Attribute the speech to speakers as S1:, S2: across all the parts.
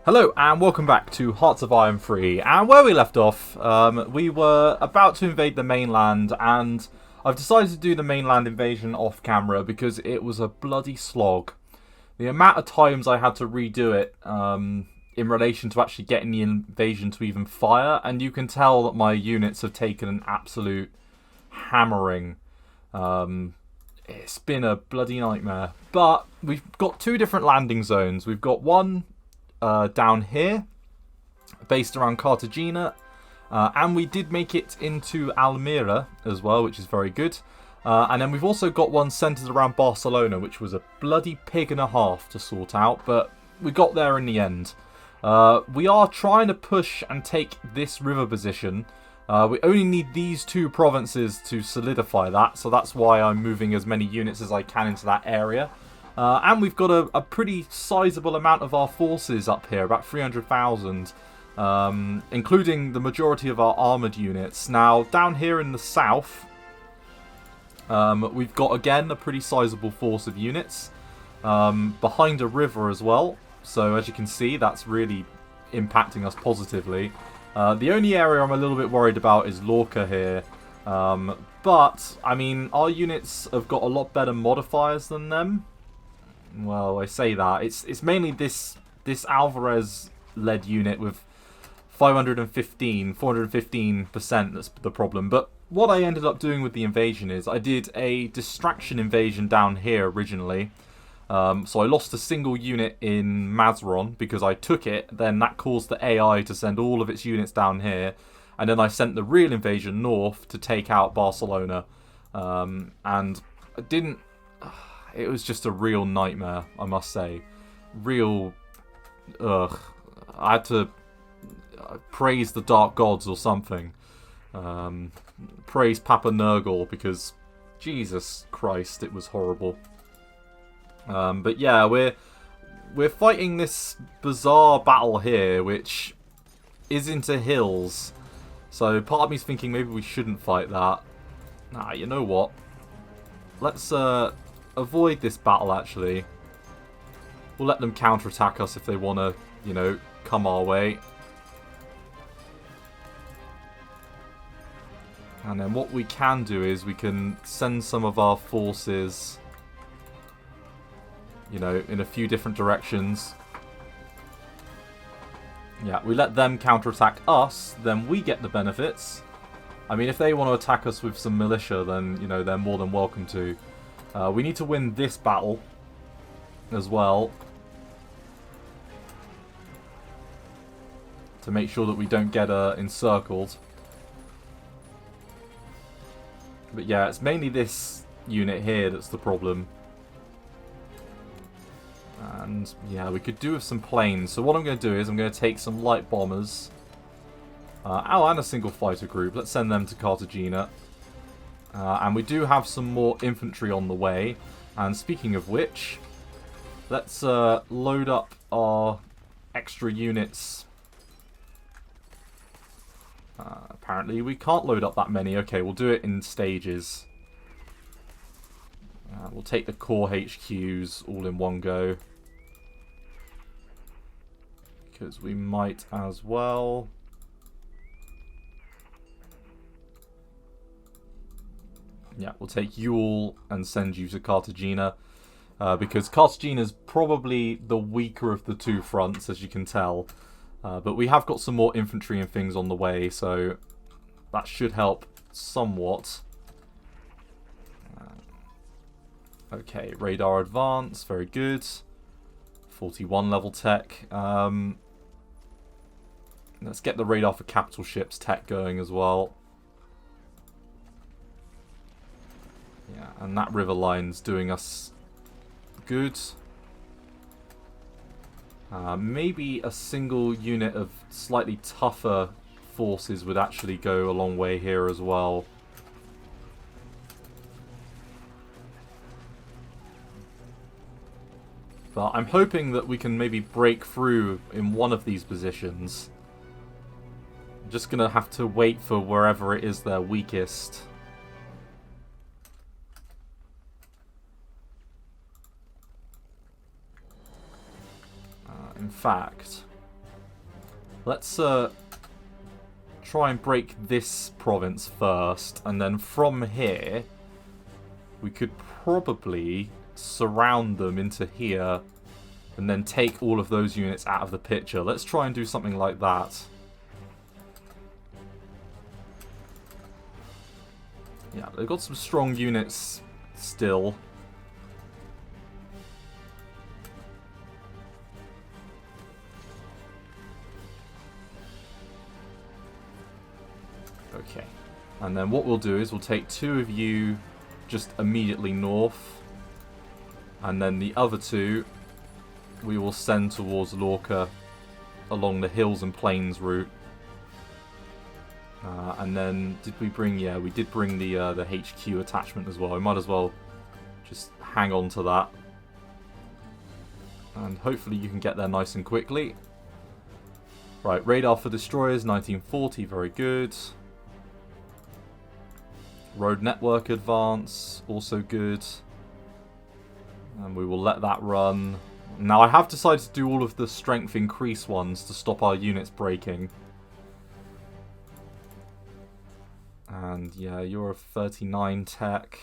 S1: Hello and welcome back to Hearts of Iron 3, and where we left off, we were about to invade the mainland, and I've decided to do the mainland invasion off camera because it was a bloody slog. The amount of times I had to redo it in relation to actually getting the invasion to even fire, and you can tell that my units have taken an absolute hammering. It's been a bloody nightmare, but we've got two different landing zones. We've got one down here, based around Cartagena, and we did make it into Almira as well, which is very good. And then we've also got one centered around Barcelona, which was a bloody pig and a half to sort out, but we got there in the end. We are trying to push and take this river position. We only need these two provinces to solidify that, so that's why I'm moving as many units as I can into that area. And we've got a pretty sizable amount of our forces up here, about 300,000, including the majority of our armoured units. Now, down here in the south, we've got, again, a pretty sizable force of units, behind a river as well. So, as you can see, that's really impacting us positively. The only area I'm a little bit worried about is Lorca here. But, I mean, our units have got a lot better modifiers than them. Well, I say that. It's mainly this Alvarez-led unit with 415% that's the problem. But what I ended up doing with the invasion is I did a distraction invasion down here originally. So I lost a single unit in Mazaron because I took it. Then that caused the AI to send all of its units down here. And then I sent the real invasion north to take out Barcelona. And I didn't... It was just a real nightmare, I must say. Real... Ugh. I had to praise the Dark Gods or something. Praise Papa Nurgle, because Jesus Christ, it was horrible. But yeah, we're fighting this bizarre battle here, which is into hills. So part of me's thinking maybe we shouldn't fight that. Nah, you know what? Let's avoid this battle, actually. We'll let them counterattack us if they want to, you know, come our way. And then what we can do is we can send some of our forces, you know, in a few different directions. Yeah, we let them counterattack us, then we get the benefits. I mean, if they want to attack us with some militia, then, you know, they're more than welcome to. We need to win this battle as well to make sure that we don't get encircled. But yeah, it's mainly this unit here that's the problem. And yeah, we could do with some planes. So what I'm going to do is I'm going to take some light bombers. And a single fighter group. Let's send them to Cartagena. And we do have some more infantry on the way. And speaking of which, let's load up our extra units. Apparently we can't load up that many. Okay, we'll do it in stages. We'll take the core HQs all in one go. Because we might as well. Yeah, we'll take you all and send you to Cartagena. Because Cartagena's probably the weaker of the two fronts, as you can tell. But we have got some more infantry and things on the way, so that should help somewhat. Okay, radar advance, very good. 41 level tech. Let's get the radar for capital ships tech going as well. Yeah, and that river line's doing us good. Maybe a single unit of slightly tougher forces would actually go a long way here as well. But I'm hoping that we can maybe break through in one of these positions. I'm just going to have to wait for wherever it is they're weakest. In fact, Let's try and break this province first, and then from here we could probably surround them into here and then take all of those units out of the picture. Let's try and do something like that. Yeah, they've got some strong units still. Okay. And then what we'll do is we'll take 2 of you just immediately north. And then the other 2 we will send towards Lorca along the hills and plains route. And then, did we bring... Yeah, we did bring the HQ attachment as well. We might as well just hang on to that. And hopefully you can get there nice and quickly. Right, radar for destroyers, 1940, very good. Road network advance, also good. And we will let that run. Now, I have decided to do all of the strength increase ones to stop our units breaking. And yeah, you're a 39 tech.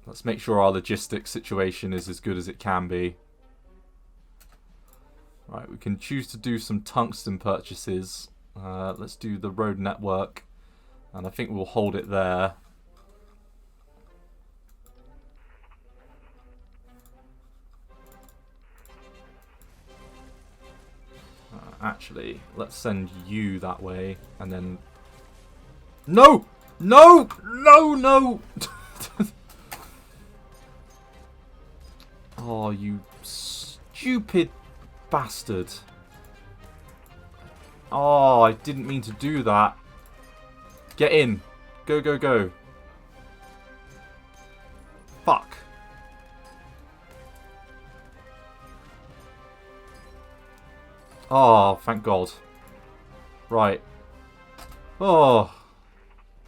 S1: Let's make sure our logistics situation is as good as it can be. Right, we can choose to do some tungsten purchases. Let's do the road network. And I think we'll hold it there. Actually, let's send you that way, and then... No! No! No, no! Oh, you stupid bastard. Oh, I didn't mean to do that. Get in. Go, go, go. Fuck. Oh, thank God. Right. Oh.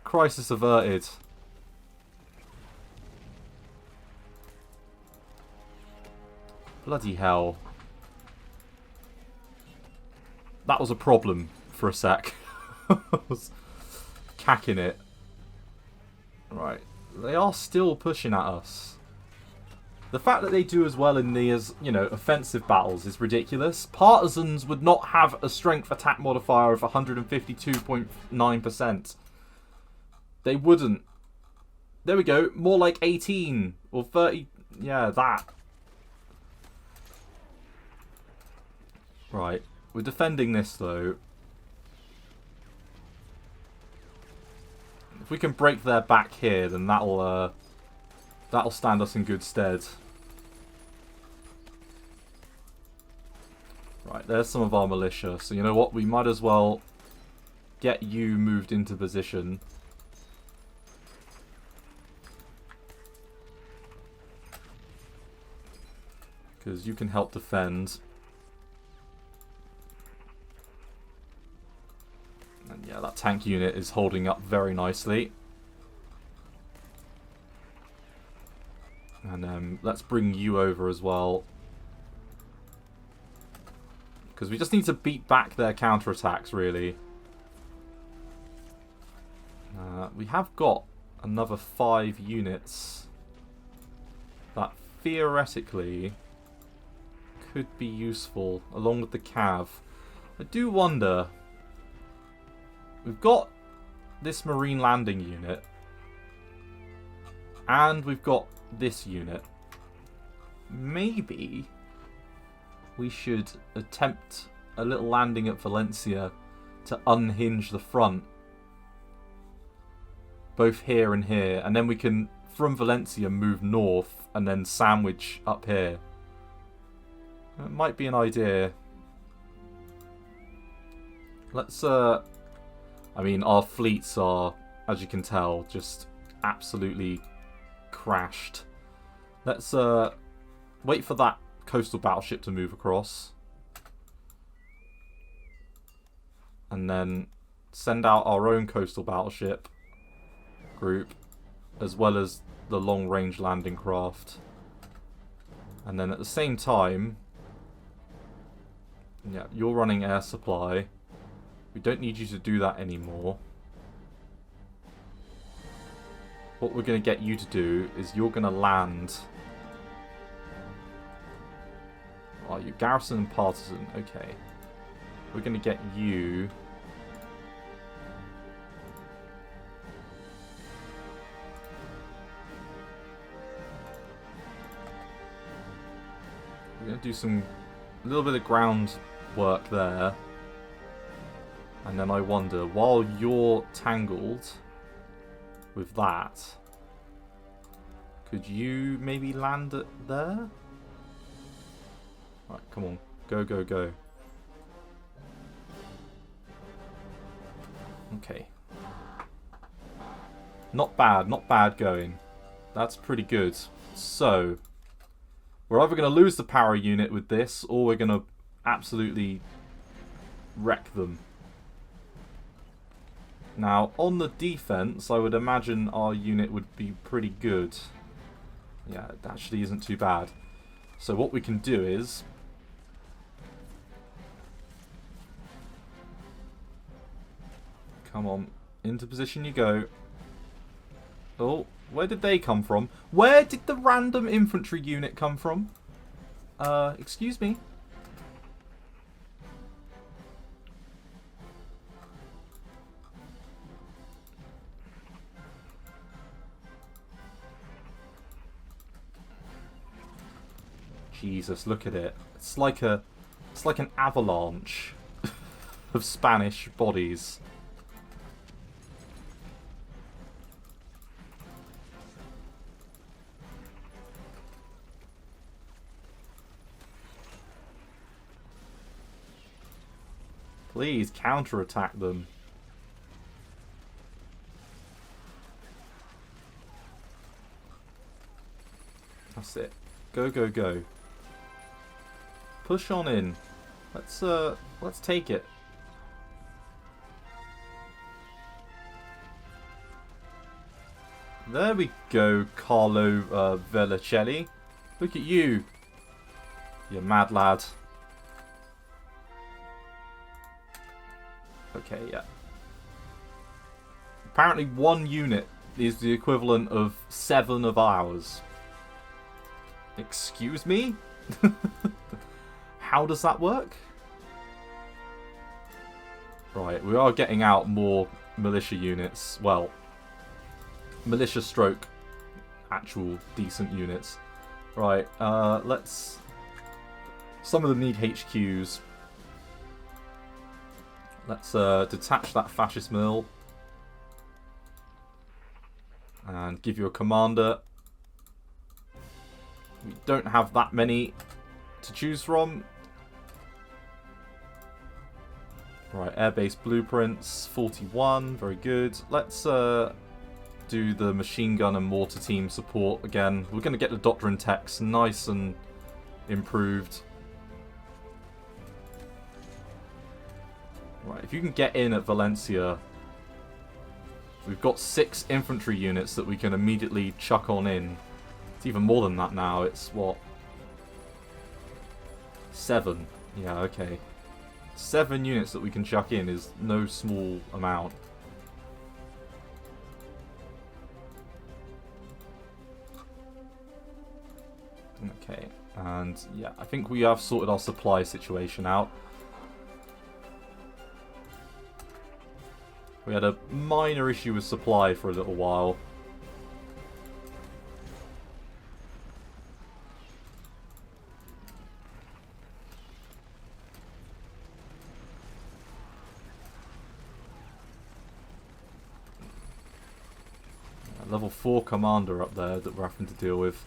S1: Crisis averted. Bloody hell. That was a problem for a sec. I was cacking it. Right. They are still pushing at us. The fact that they do as well in the, you know, offensive battles is ridiculous. Partisans would not have a strength attack modifier of 152.9%. They wouldn't. There we go. More like 18 or 30. Yeah, that. Right. We're defending this, though. If we can break their back here, then that'll stand us in good stead. Right, there's some of our militia. So you know what? We might as well get you moved into position. Because you can help defend. And yeah, that tank unit is holding up very nicely. And let's bring you over as well. Because we just need to beat back their counterattacks, really. We have got another 5 units that theoretically could be useful, along with the cav. I do wonder... We've got this marine landing unit. And we've got this unit. Maybe we should attempt a little landing at Valencia to unhinge the front. Both here and here. And then we can, from Valencia, move north and then sandwich up here. It might be an idea. Let's, I mean, our fleets are, as you can tell, just absolutely crashed. Let's wait for that coastal battleship to move across. And then send out our own coastal battleship group, as well as the long-range landing craft. And then at the same time, Yeah, you're running air supply. We don't need you to do that anymore. What we're going to get you to do is you're going to land... Are you garrison and partisan? Okay. We're going to get you... We're going to do a little bit of ground work there. And then I wonder, while you're tangled with that, could you maybe land it there? Right, come on. Go, go, go. Okay. Not bad going. That's pretty good. So, we're either going to lose the power unit with this, or we're going to absolutely wreck them. Now, on the defense, I would imagine our unit would be pretty good. Yeah, it actually isn't too bad. So what we can do is... Come on, into position you go. Oh, where did they come from? Where did the random infantry unit come from? Excuse me. Jesus, look at it. It's like an avalanche of Spanish bodies. Please counterattack them. That's it. Go, go, go. Push on in. Let's take it. There we go, Carlo Velicelli. Look at you. You mad lad. Okay, yeah. Apparently 1 unit is the equivalent of 7 of ours. Excuse me? How does that work? Right, we are getting out more militia units. Well, militia stroke actual decent units. Right, let's... Some of them need HQs. Let's detach that fascist mill. And give you a commander. We don't have that many to choose from. Right, airbase blueprints, 41, very good. Let's do the machine gun and mortar team support again. We're going to get the doctrine techs nice and improved. Right, if you can get in at Valencia, we've got 6 infantry units that we can immediately chuck on in. It's even more than that now. It's what? 7. Yeah, okay. 7 units that we can chuck in is no small amount. Okay, and yeah, I think we have sorted our supply situation out. We had a minor issue with supply for a little while. Level 4 commander up there that we're having to deal with.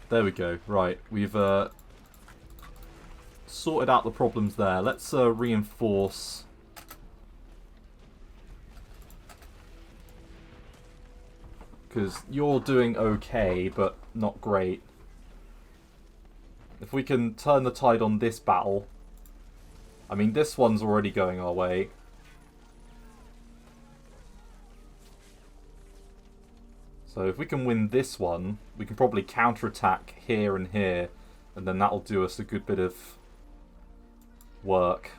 S1: There we go. Right, we've sorted out the problems there. Let's reinforce. Because you're doing okay, but not great. If we can turn the tide on this battle. I mean, this one's already going our way. So if we can win this one, we can probably counterattack here and here. And then that'll do us a good bit of work.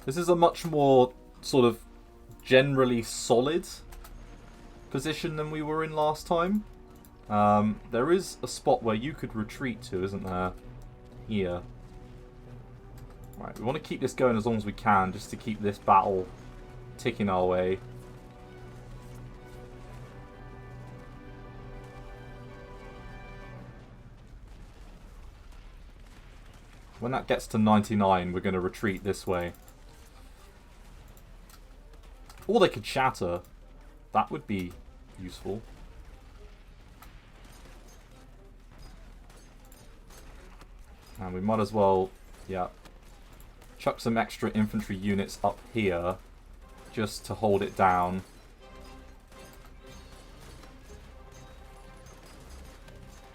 S1: This is a much more sort of generally solid position than we were in last time. There is a spot where you could retreat to, isn't there? Here. Right, we want to keep this going as long as we can, just to keep this battle ticking our way. When that gets to 99, we're going to retreat this way. Or they could shatter. That would be useful. And we might as well, yeah, chuck some extra infantry units up here just to hold it down.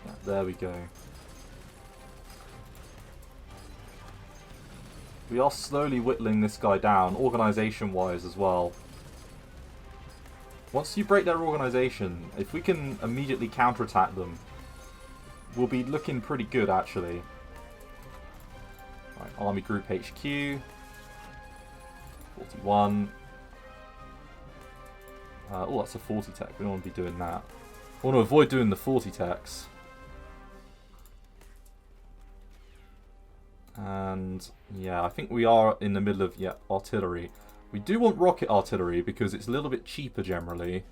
S1: Yeah, there we go. We are slowly whittling this guy down, organisation-wise as well. Once you break their organisation, if we can immediately counterattack them, we'll be looking pretty good, actually. Right, Army Group HQ. 41. Oh, that's a 40 tech. We don't want to be doing that. I want to avoid doing the 40 techs. And, yeah, I think we are in the middle of, yeah, artillery. We do want rocket artillery because it's a little bit cheaper generally.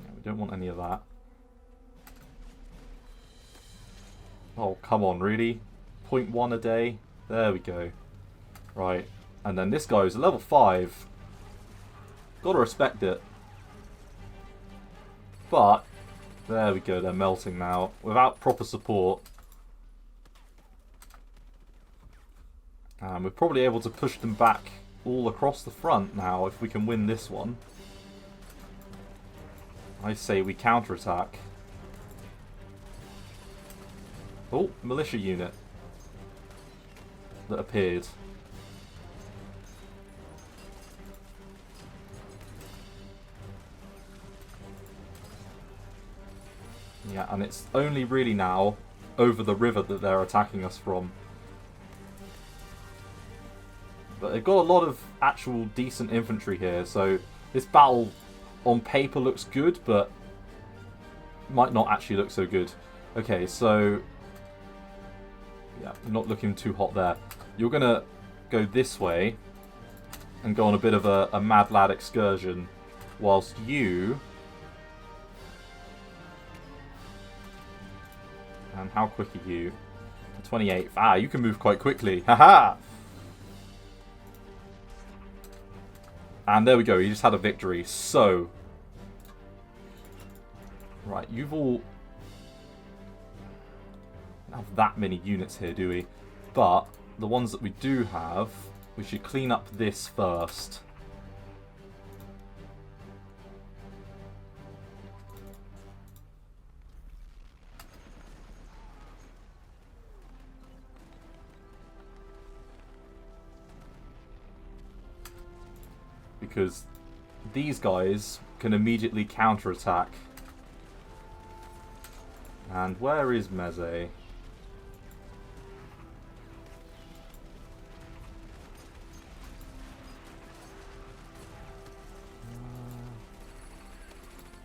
S1: Yeah, we don't want any of that. Oh, come on, really? 0.1 a day? There we go. Right. And then this guy is a level 5. Gotta respect it. But, there we go, they're melting now. Without proper support. We're probably able to push them back all across the front now if we can win this one. I say we counterattack. Oh, militia unit that appeared. Yeah, and it's only really now over the river that they're attacking us from. But they've got a lot of actual decent infantry here, so this battle on paper looks good, but might not actually look so good. Okay, so yeah, not looking too hot there. You're gonna go this way and go on a bit of a mad lad excursion, whilst you... And how quick are you? 28th. Ah, you can move quite quickly. Haha! And there we go, he just had a victory. So, right, you've all... don't have that many units here, do we? But, the ones that we do have, we should clean up this first. Because these guys can immediately counterattack. And where is Meze? Is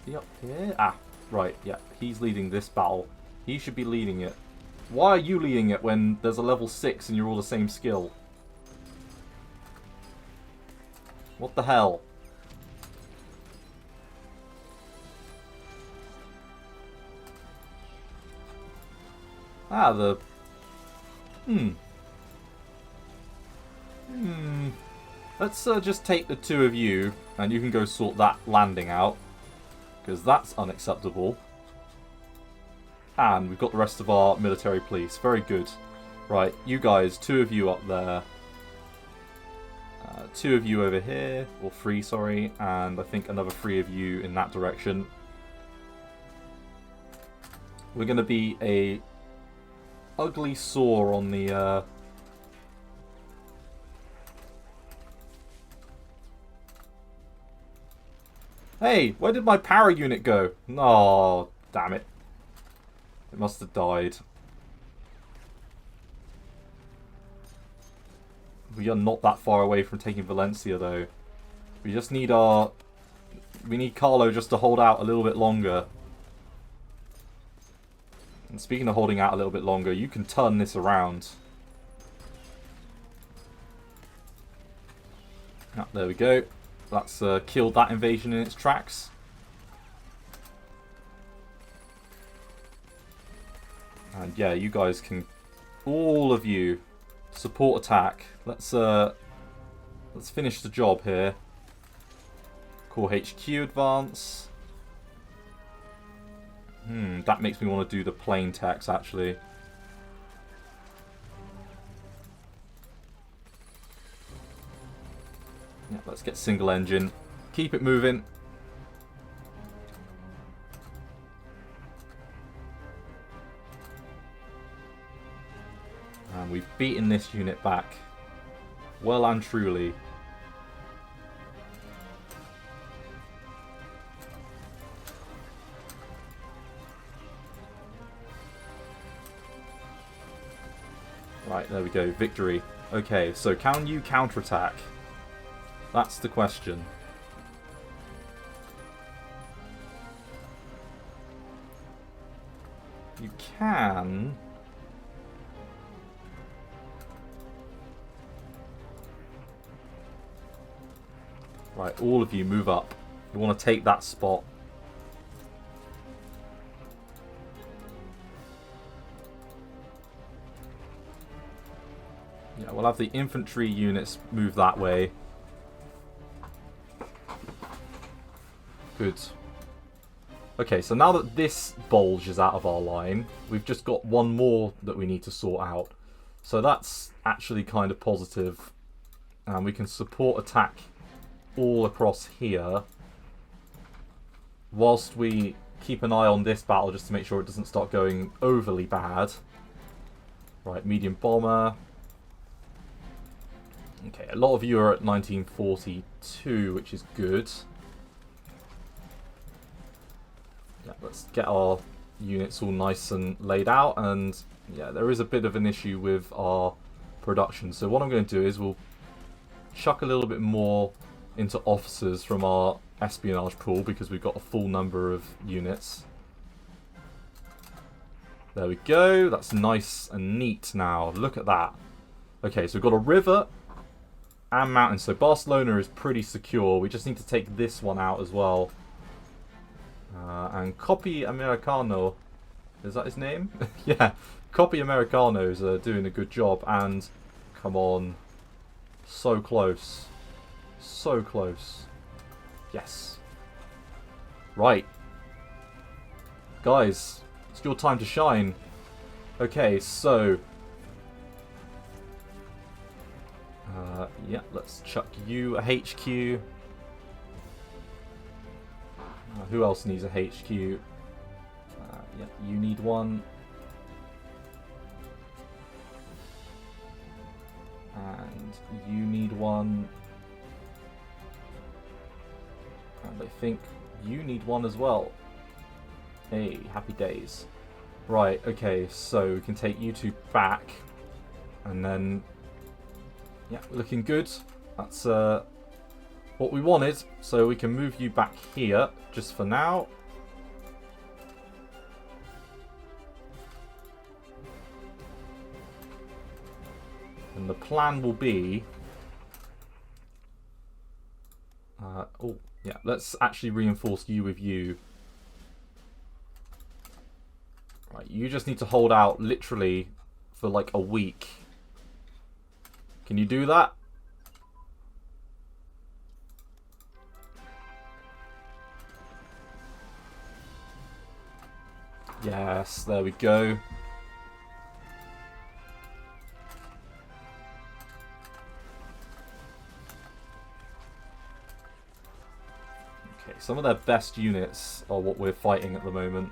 S1: he up here? Ah, right, yeah. He's leading this battle. He should be leading it. Why are you leading it when there's a level 6 and you're all the same skill? What the hell? Ah, the... Let's just take the two of you, and you can go sort that landing out. Because that's unacceptable. And we've got the rest of our military police. Very good. Right, you guys, two of you up there. Two of you over here, or 3, sorry, and I think another 3 of you in that direction. We're going to be a ugly sore on the Hey, where did my power unit go? Oh, damn it. It must have died. We are not that far away from taking Valencia, though. We just need our... We need Carlo just to hold out a little bit longer. And speaking of holding out a little bit longer, you can turn this around. Ah, there we go. That's killed that invasion in its tracks. And yeah, you guys can... All of you... Support attack. Let's finish the job here. Core HQ advance. That makes me want to do the plane techs, actually. Yeah, let's get single engine. Keep it moving. And we've beaten this unit back. Well and truly. Right, there we go. Victory. Okay, so can you counterattack? That's the question. You can... Right, all of you move up. You want to take that spot. Yeah, we'll have the infantry units move that way. Good. Okay, so now that this bulge is out of our line, we've just got one more that we need to sort out. So that's actually kind of positive. And we can support attack all across here. Whilst we keep an eye on this battle just to make sure it doesn't start going overly bad. Right, medium bomber. Okay, a lot of you are at 1942, which is good. Yeah, let's get our units all nice and laid out. And yeah, there is a bit of an issue with our production. So what I'm going to do is we'll chuck a little bit more into officers from our espionage pool because we've got a full number of units. There we go. That's nice and neat now. Look at that. Okay, so we've got a river and mountains. So Barcelona is pretty secure. We just need to take this one out as well. And Copy Americano, is that his name? Yeah, Copy Americano's doing a good job. And come on, so close, so close. Yes. Right, guys, it's your time to shine. Okay, so yeah, let's chuck you a HQ. Who else needs a HQ? Yeah, you need one. And you need one. And I think you need one as well. Hey, happy days. Right, okay, so we can take you two back. And then... yeah, looking good. That's what we wanted. So we can move you back here just for now. And the plan will be... oh, yeah, let's actually reinforce you with you. Right, you just need to hold out literally for like a week. Can you do that? Yes, there we go. Okay, some of their best units are what we're fighting at the moment.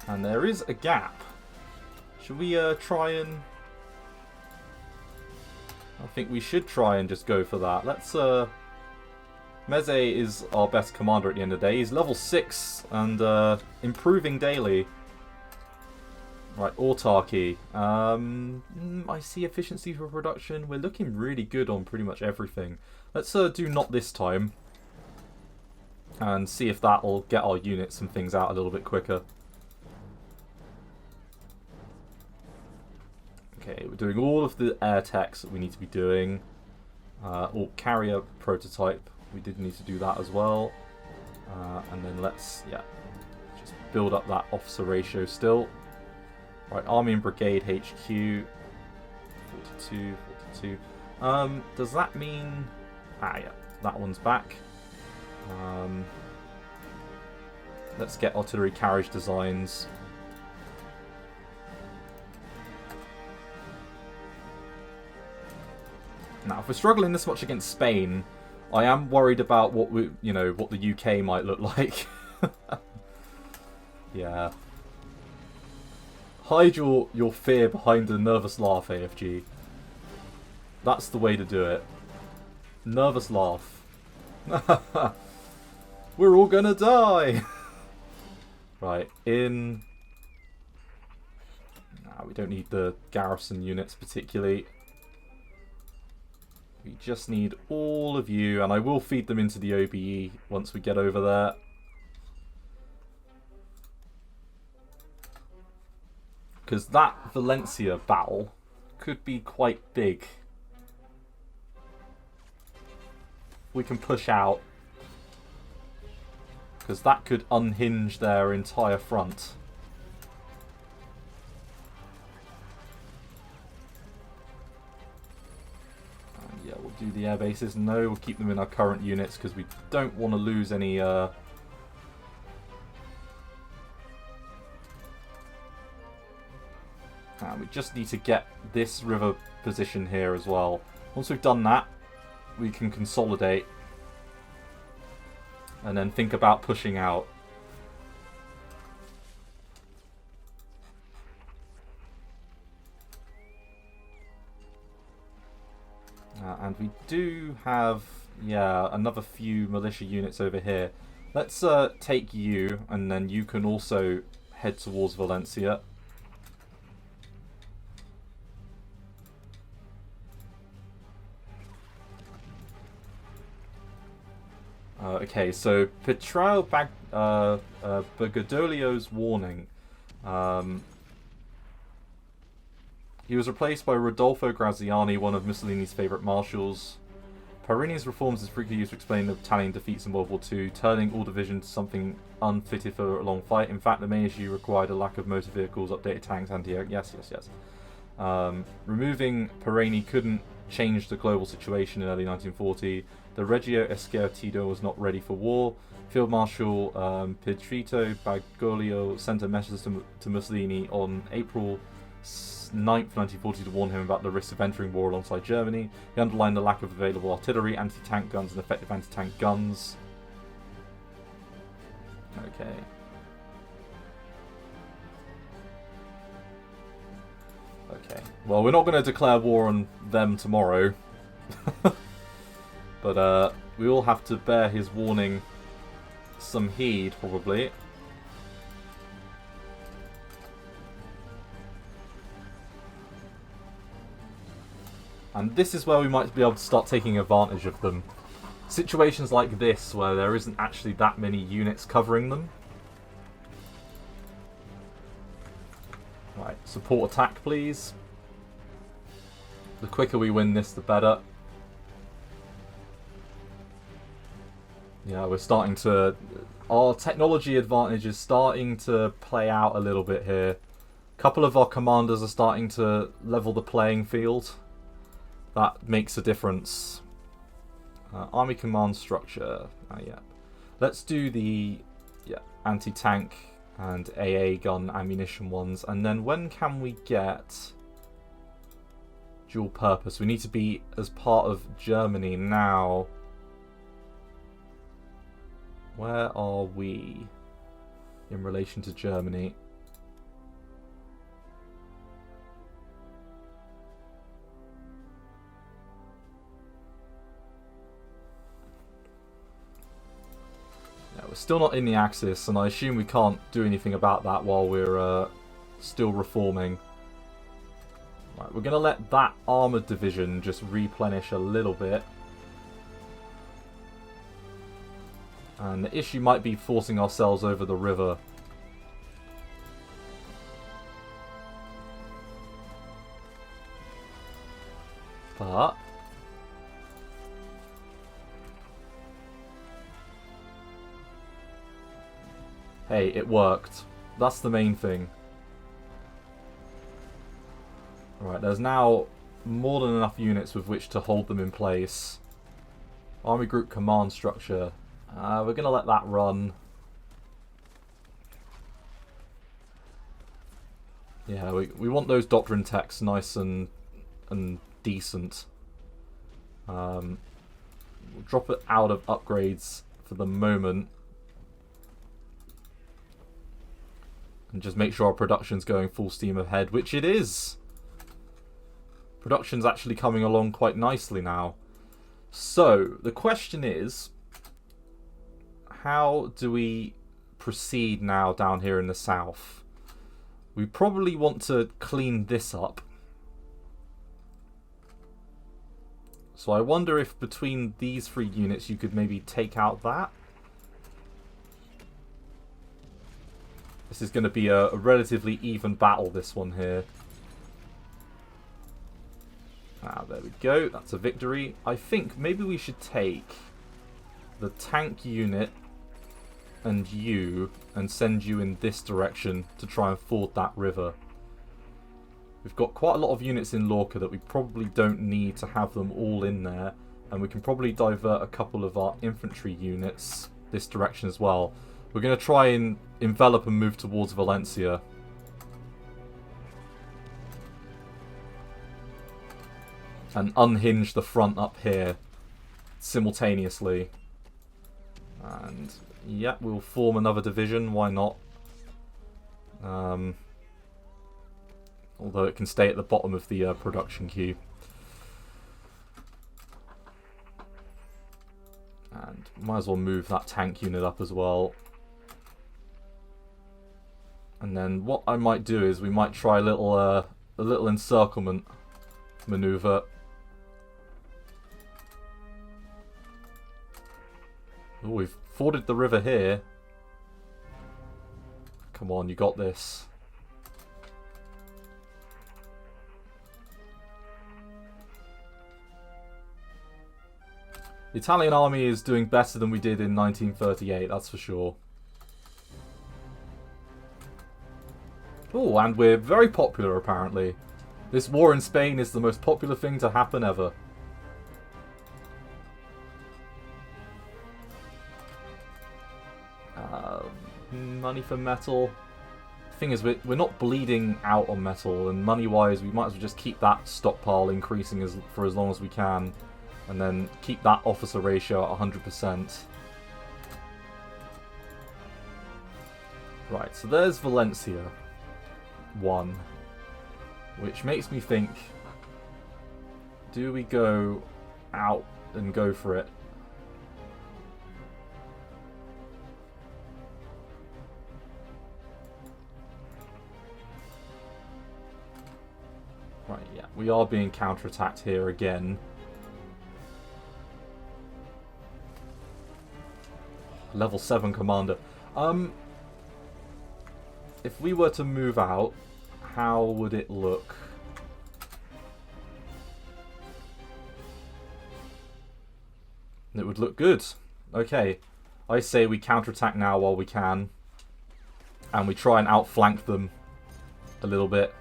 S1: And there is a gap. Should we try and... I think we should try and just go for that. Let's... Meze is our best commander at the end of the day. He's level 6 and improving daily. Right, autarky. I see efficiency for production. We're looking really good on pretty much everything. Let's do not this time. And see if that'll get our units and things out a little bit quicker. Okay, we're doing all of the air techs that we need to be doing. Or carrier prototype. We did need to do that as well. And then let's, yeah, just build up that officer ratio still. Right, Army and Brigade HQ. 42, 42. Does that mean... Ah, yeah, that one's back. Let's get artillery carriage designs. Now, if we're struggling this much against Spain, I am worried about what we, you know, what the UK might look like. Yeah. Hide your fear behind a nervous laugh, AFG. That's the way to do it. Nervous laugh. We're all gonna die! Right, in... Nah, we don't need the garrison units particularly. We just need all of you, and I will feed them into the OBE once we get over there. Because that Valencia battle could be quite big. We can push out. Because that could unhinge their entire front. Yeah, we'll do the air bases. No, we'll keep them in our current units because we don't want to lose any... we just need to get this river position here as well. Once we've done that, we can consolidate. And then think about pushing out. And we do have, yeah, another few militia units over here. Let's take you, and then you can also head towards Valencia. Okay, so Petrao Bagadolio's warning. He was replaced by Rodolfo Graziani, one of Mussolini's favourite marshals. Parini's reforms is frequently used to explain the Italian defeats in World War II, turning all divisions to something unfitted for a long fight. In fact, the main issue required a lack of motor vehicles, updated tanks, anti-air... Yes. Removing Parini couldn't change the global situation in early 1940. The Reggio Esquertido was not ready for war. Field Marshal Pedrito Bagoglio sent a message to Mussolini on April 9th, 1940 to warn him about the risks of entering war alongside Germany. He underlined the lack of available artillery, anti-tank guns, and effective anti-tank guns. Okay. Okay. Well, we're not going to declare war on them tomorrow. But we all have to bear his warning some heed, probably. And this is where we might be able to start taking advantage of them. Situations like this, where there isn't actually that many units covering them. Right, support attack, please. The quicker we win this, the better. Yeah, we're starting to... Our technology advantage is starting to play out a little bit here. A couple of our commanders are starting to level the playing field. That makes a difference. Army command structure. Yeah. Let's do the anti-tank and AA gun ammunition ones. And then when can we get dual purpose? We need to be as part of Germany now. Where are we in relation to Germany? Still not in the Axis, and I assume we can't do anything about that while we're still reforming. Right, we're going to let that armoured division just replenish a little bit. And the issue might be forcing ourselves over the river. But hey, it worked. That's the main thing. Right, there's now more than enough units with which to hold them in place. Army group command structure. We're going to let that run. Yeah, we want those doctrine texts nice and decent. We'll drop it out of upgrades for the moment. And just make sure our production's going full steam ahead, which it is. Production's actually coming along quite nicely now. So, the question is, how do we proceed now down here in the south? We probably want to clean this up. So I wonder if between these 3 units you could maybe take out that. This is going to be a relatively even battle, this one here. Ah, there we go. That's a victory. I think maybe we should take the tank unit and you and send you in this direction to try and ford that river. We've got quite a lot of units in Lorca that we probably don't need to have them all in there, and we can probably divert a couple of our infantry units this direction as well. We're going to try and envelop and move towards Valencia. And unhinge the front up here simultaneously. And yeah, we'll form another division, why not? Although it can stay at the bottom of the production queue. And might as well move that tank unit up as well. And then what I might do is we might try a little encirclement maneuver. Oh, we've forded the river here. Come on, you got this. The Italian army is doing better than we did in 1938, that's for sure. Oh, and we're very popular apparently. This war in Spain is the most popular thing to happen ever. Money for metal. The thing is, we're not bleeding out on metal, and money-wise, we might as well just keep that stockpile increasing for as long as we can, and then keep that officer ratio at 100%. Right, so there's Valencia 1, which makes me think, do we go out and go for it? Right, yeah, we are being counterattacked here again. Level 7 commander. If we were to move out, how would it look? It would look good. Okay, I say we counterattack now while we can, and we try and outflank them a little bit.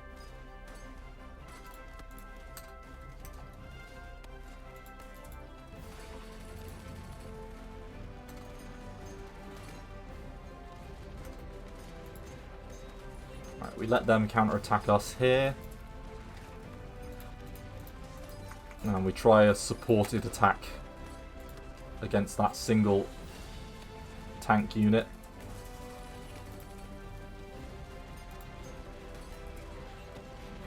S1: We let them counterattack us here. And we try a supported attack against that single tank unit.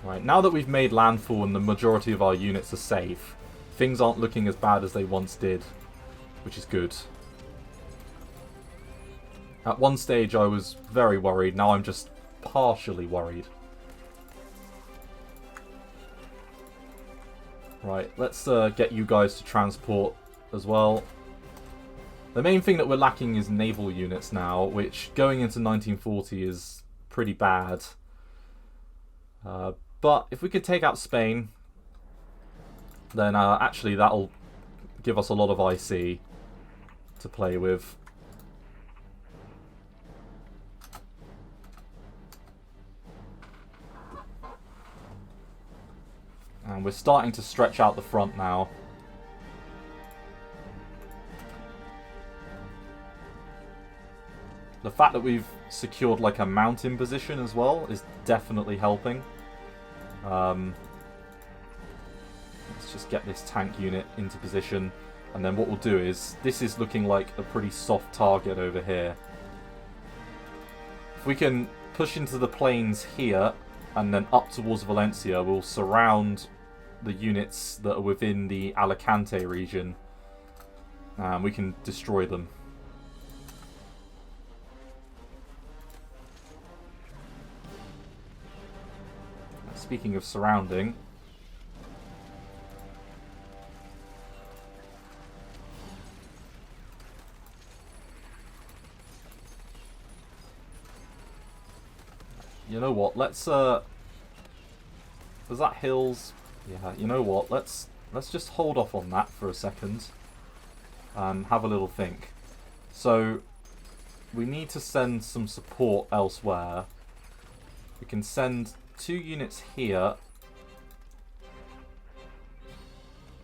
S1: Right, now that we've made landfall and the majority of our units are safe, things aren't looking as bad as they once did, which is good. At one stage I was very worried, now I'm just partially worried. Right, let's get you guys to transport as well. The main thing that we're lacking is naval units now, which going into 1940 is pretty bad. But if we could take out Spain, then actually that'll give us a lot of IC to play with. And we're starting to stretch out the front now. The fact that we've secured like a mountain position as well is definitely helping. Let's just get this tank unit into position, and then what we'll do is, this is looking like a pretty soft target over here. If we can push into the plains here and then up towards Valencia, we'll surround the units that are within the Alicante region and we can destroy them. Speaking of surrounding, you know what? Let's was that hills? Yeah. You know what? Let's just hold off on that for a second and have a little think. So we need to send some support elsewhere. We can send 2 units here,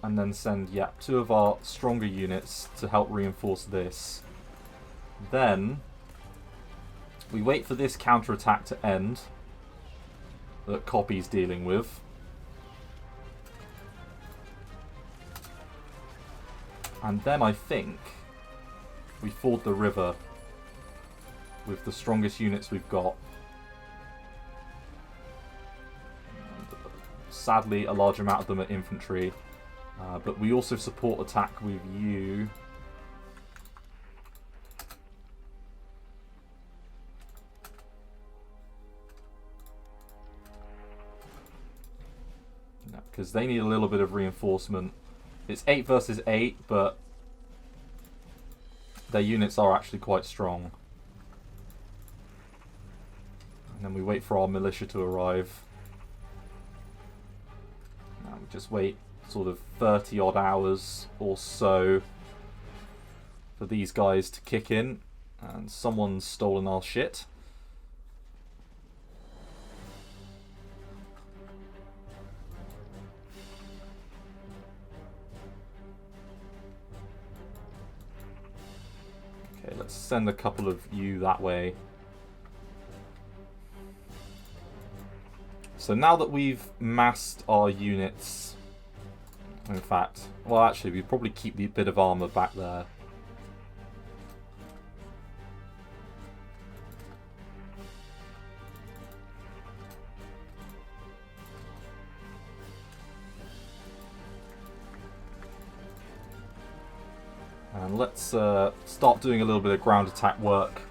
S1: and then send, yeah, 2 of our stronger units to help reinforce this. Then we wait for this counterattack to end that Copy's dealing with. And then I think we ford the river with the strongest units we've got. Sadly, a large amount of them are infantry, but we also support attack with you. Because they need a little bit of reinforcement. It's 8 versus 8, but their units are actually quite strong. And then we wait for our militia to arrive. And we just wait sort of 30 odd hours or so for these guys to kick in. And someone's stolen our shit. Okay, let's send a couple of you that way. So now that we've massed our units, in fact, well actually we'd probably keep the bit of armor back there. And let's start doing a little bit of ground attack work.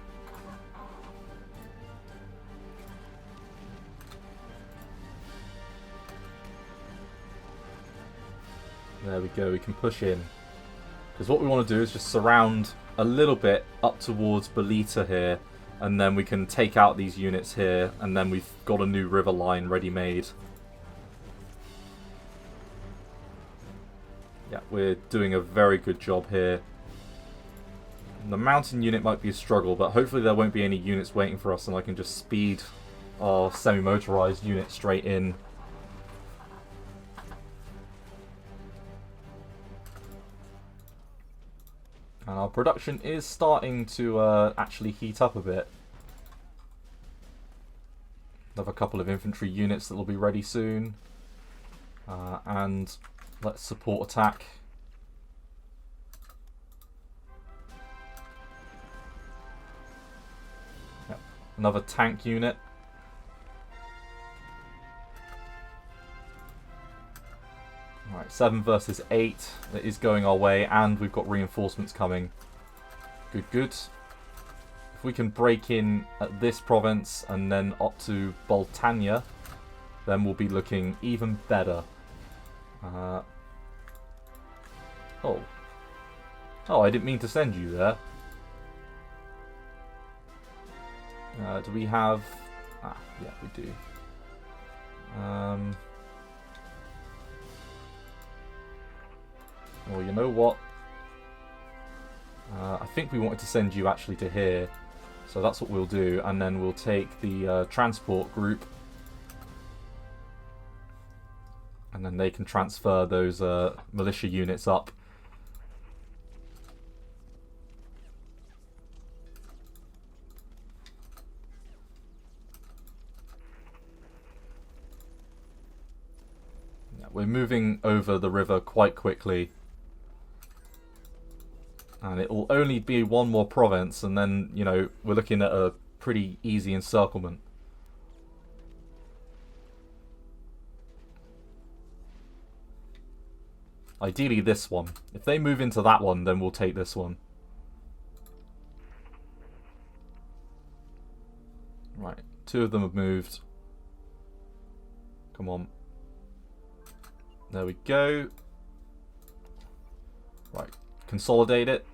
S1: There we go, we can push in. Because what we want to do is just surround a little bit up towards Bolita here, and then we can take out these units here, and then we've got a new river line ready-made. Yeah, we're doing a very good job here. The mountain unit might be a struggle, but hopefully there won't be any units waiting for us and I can just speed our semi-motorized unit straight in. And our production is starting to actually heat up a bit. Another couple of infantry units that will be ready soon. And let's support attack. Yep. Another tank unit. Alright, 7 versus 8. That is going our way, and we've got reinforcements coming. Good, good. if we can break in at this province and then up to Boltania, then we'll be looking even better. Oh, I didn't mean to send you there. Do we have... yeah, we do. Well, you know what? I think we wanted to send you actually to here. So that's what we'll do. And then we'll take the transport group. And then they can transfer those militia units up. We're moving over the river quite quickly. And it will only be one more province, and then, you know, we're looking at a pretty easy encirclement. Ideally this one. If they move into that one, then we'll take this one. Right, 2 of them have moved. Come on. There we go. Right, consolidate it.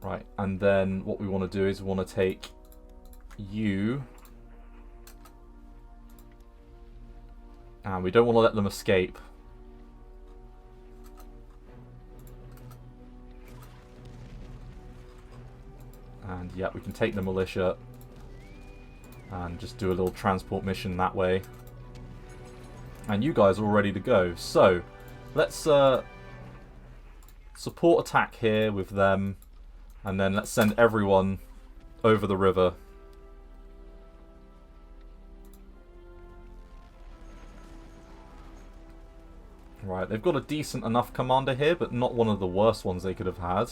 S1: Right, and then what we want to do is we want to take you. And we don't want to let them escape. And yeah, we can take the militia. And just do a little transport mission that way. And you guys are all ready to go. So, let's support attack here with them. And then let's send everyone over the river. Right, they've got a decent enough commander here, but not one of the worst ones they could have had.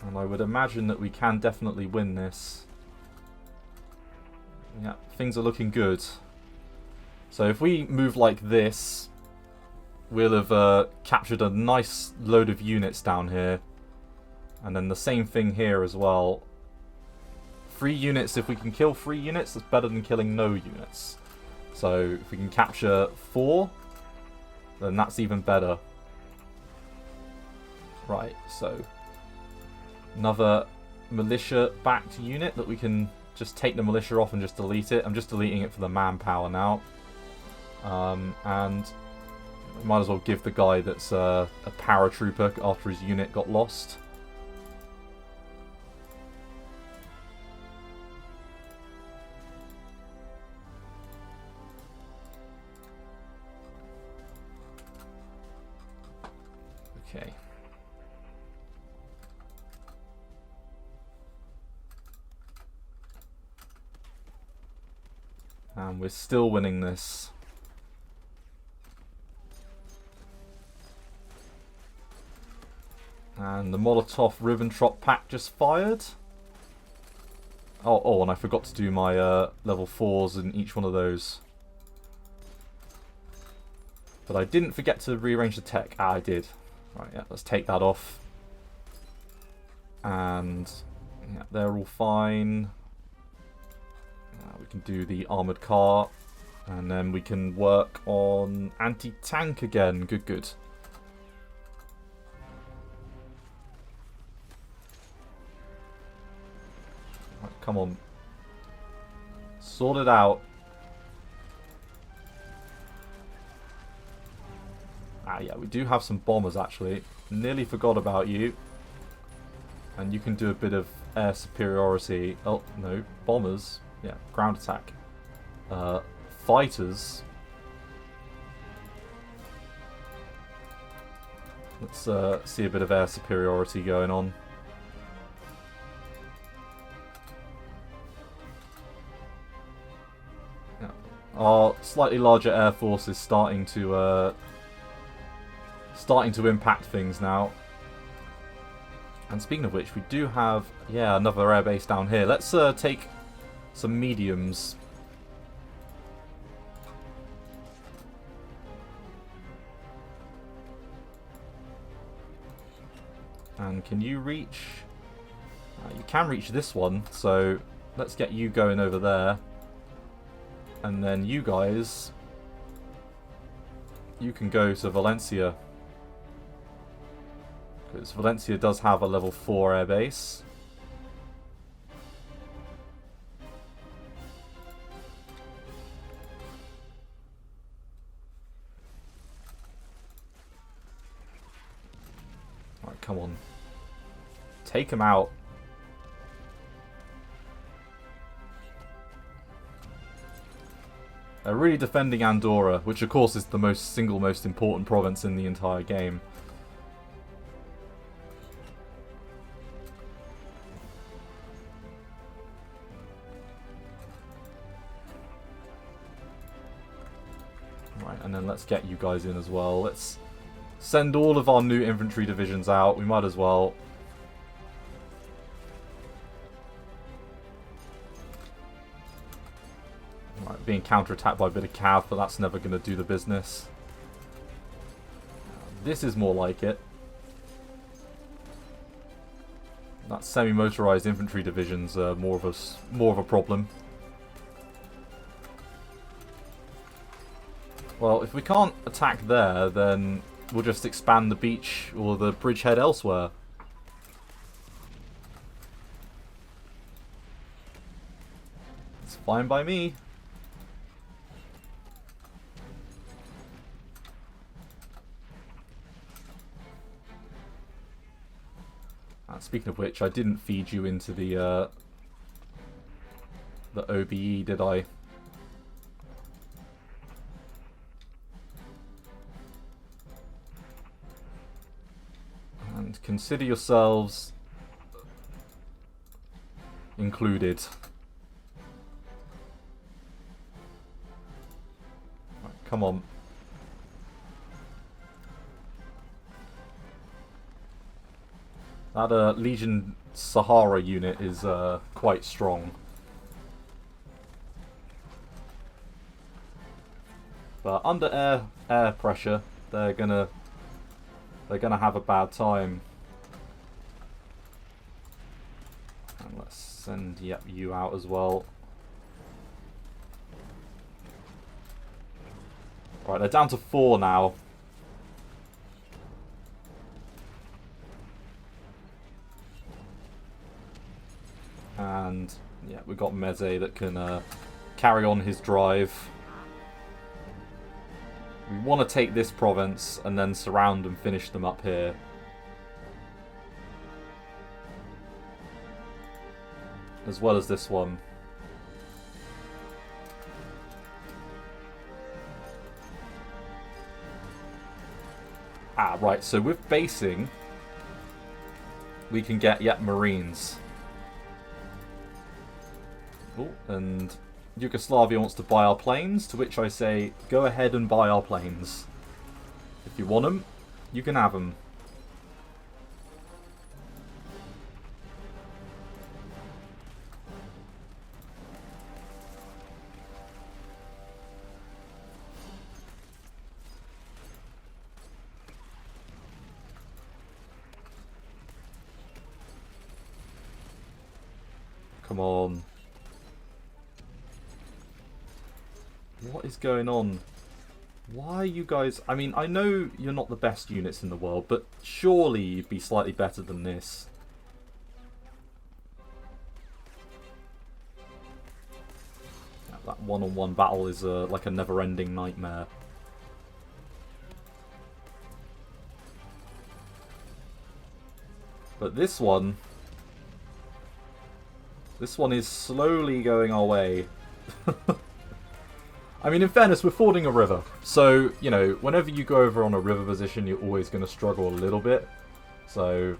S1: And I would imagine that we can definitely win this. Yeah, things are looking good. So if we move like this, we'll have captured a nice load of units down here. And then the same thing here as well. 3 units, if we can kill 3 units, that's better than killing no units. So if we can capture 4, then that's even better. Right, so another militia-backed unit that we can just take the militia off and just delete it. I'm just deleting it for the manpower now. And we might as well give the guy that's a paratrooper after his unit got lost. Okay. And we're still winning this. And the Molotov-Ribbentrop pack just fired. Oh, and I forgot to do my level 4s in each one of those. But I didn't forget to rearrange the tech. I did. Right, yeah, let's take that off. And yeah, they're all fine. We can do the armoured car. And then we can work on anti-tank again. Good, good. Right, come on. Sort it out. Yeah, we do have some bombers actually. Nearly forgot about you. And you can do a bit of air superiority. Oh, no. Bombers. Yeah, ground attack. Fighters. Let's see a bit of air superiority going on. Yeah. Our slightly larger air force is starting to impact things now. And speaking of which, we do have, yeah, another airbase down here. Let's take some mediums. And can you reach... you can reach this one, so let's get you going over there. And then you guys... you can go to Valencia. Because Valencia does have a level 4 airbase. Alright, come on. Take him out. They're really defending Andorra, which of course is the single most important province in the entire game. Right, and then let's get you guys in as well. Let's send all of our new infantry divisions out. We might as well. Right, being counterattacked by a bit of cav, but that's never going to do the business. This is more like it. That semi-motorized infantry divisions are more of a problem. Well, if we can't attack there, then we'll just expand the beach or the bridgehead elsewhere. It's fine by me. Speaking of which, I didn't feed you into the OBE, did I? And consider yourselves included. Right, come on. That Legion Sahara unit is quite strong. But under air pressure, they're gonna have a bad time. And let's send you out as well. Right, they're down to 4 now. And yeah, we've got Meze that can carry on his drive. We want to take this province and then surround and finish them up here. As well as this one. Ah, right, so with basing, we can get, Marines. Oh, and Yugoslavia wants to buy our planes, to which I say, go ahead and buy our planes. If you want them, you can have them. Come on. What is going on? Why are you guys... I mean, I know you're not the best units in the world, but surely you'd be slightly better than this. That one-on-one battle is like a never-ending nightmare. But this one is slowly going our way. I mean, in fairness, we're fording a river. So, you know, whenever you go over on a river position, you're always going to struggle a little bit. So,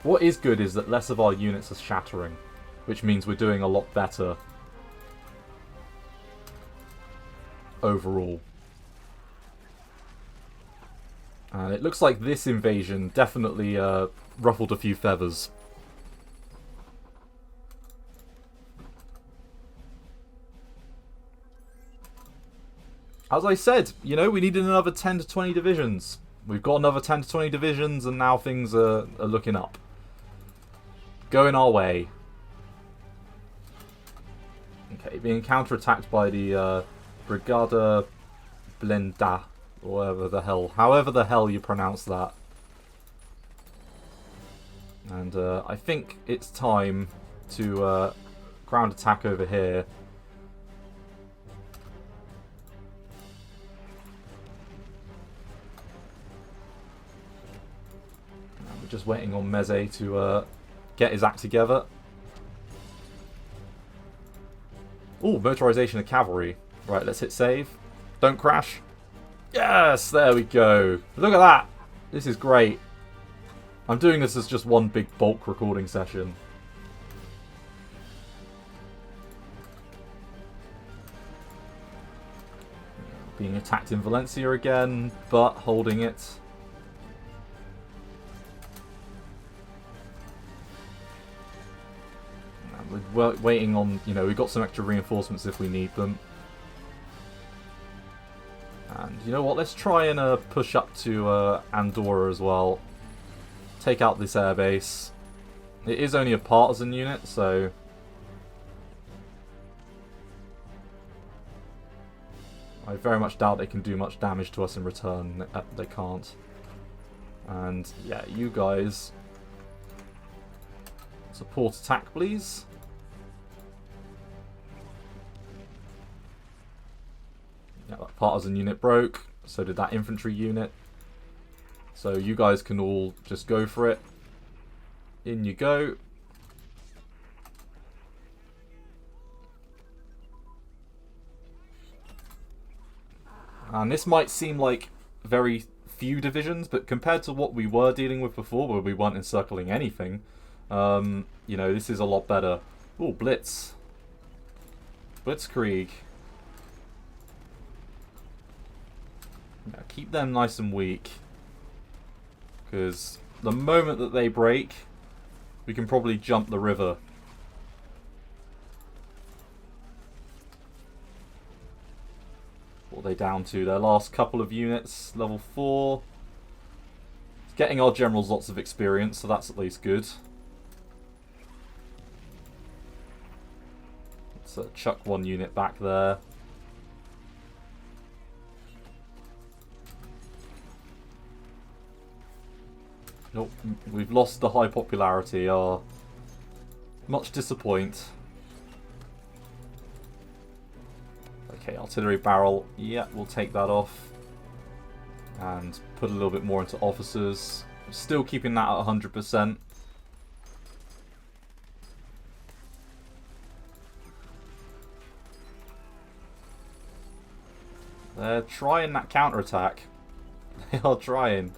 S1: what is good is that less of our units are shattering, which means we're doing a lot better overall. And it looks like this invasion definitely ruffled a few feathers. As I said, you know, we needed another 10 to 20 divisions. We've got another 10 to 20 divisions, and now things are looking up. Going our way. Okay, being counterattacked by the Brigada Blenda, or however the hell you pronounce that. And I think it's time to ground attack over here. And we're just waiting on Meze to get his act together. Ooh, motorization of cavalry. Right, let's hit save. Don't crash. Yes, there we go. Look at that. This is great. I'm doing this as just one big bulk recording session. Being attacked in Valencia again, but holding it. We're waiting on, we've got some extra reinforcements if we need them. And you know what, let's try and push up to Andorra as well. Take out this airbase. It is only a partisan unit, so... I very much doubt they can do much damage to us in return. They can't. And yeah, you guys... Support attack, please. Yeah, that partisan unit broke. So did that infantry unit. So you guys can all just go for it. In you go. And this might seem like very few divisions, but compared to what we were dealing with before, where we weren't encircling anything, this is a lot better. Ooh, Blitz. Blitzkrieg. Yeah, keep them nice and weak. Because the moment that they break, we can probably jump the river. What are they down to? Their last couple of units, level 4. It's getting our generals lots of experience, so that's at least good. Let's chuck one unit back there. Nope, we've lost the high popularity. Much disappoint. Okay, artillery barrel. Yeah, we'll take that off. And put a little bit more into officers. Still keeping that at 100%. They're trying that counterattack. They are trying.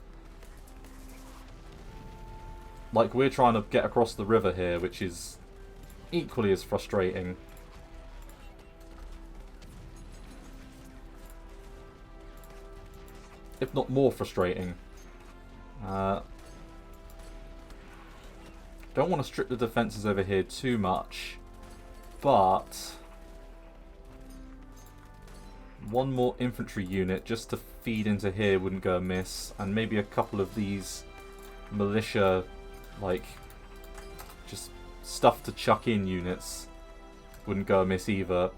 S1: Like, we're trying to get across the river here, which is equally as frustrating. If not more frustrating. Don't want to strip the defences over here too much, but one more infantry unit just to feed into here wouldn't go amiss, and maybe a couple of these militia, like, just stuff to chuck in units wouldn't go amiss either.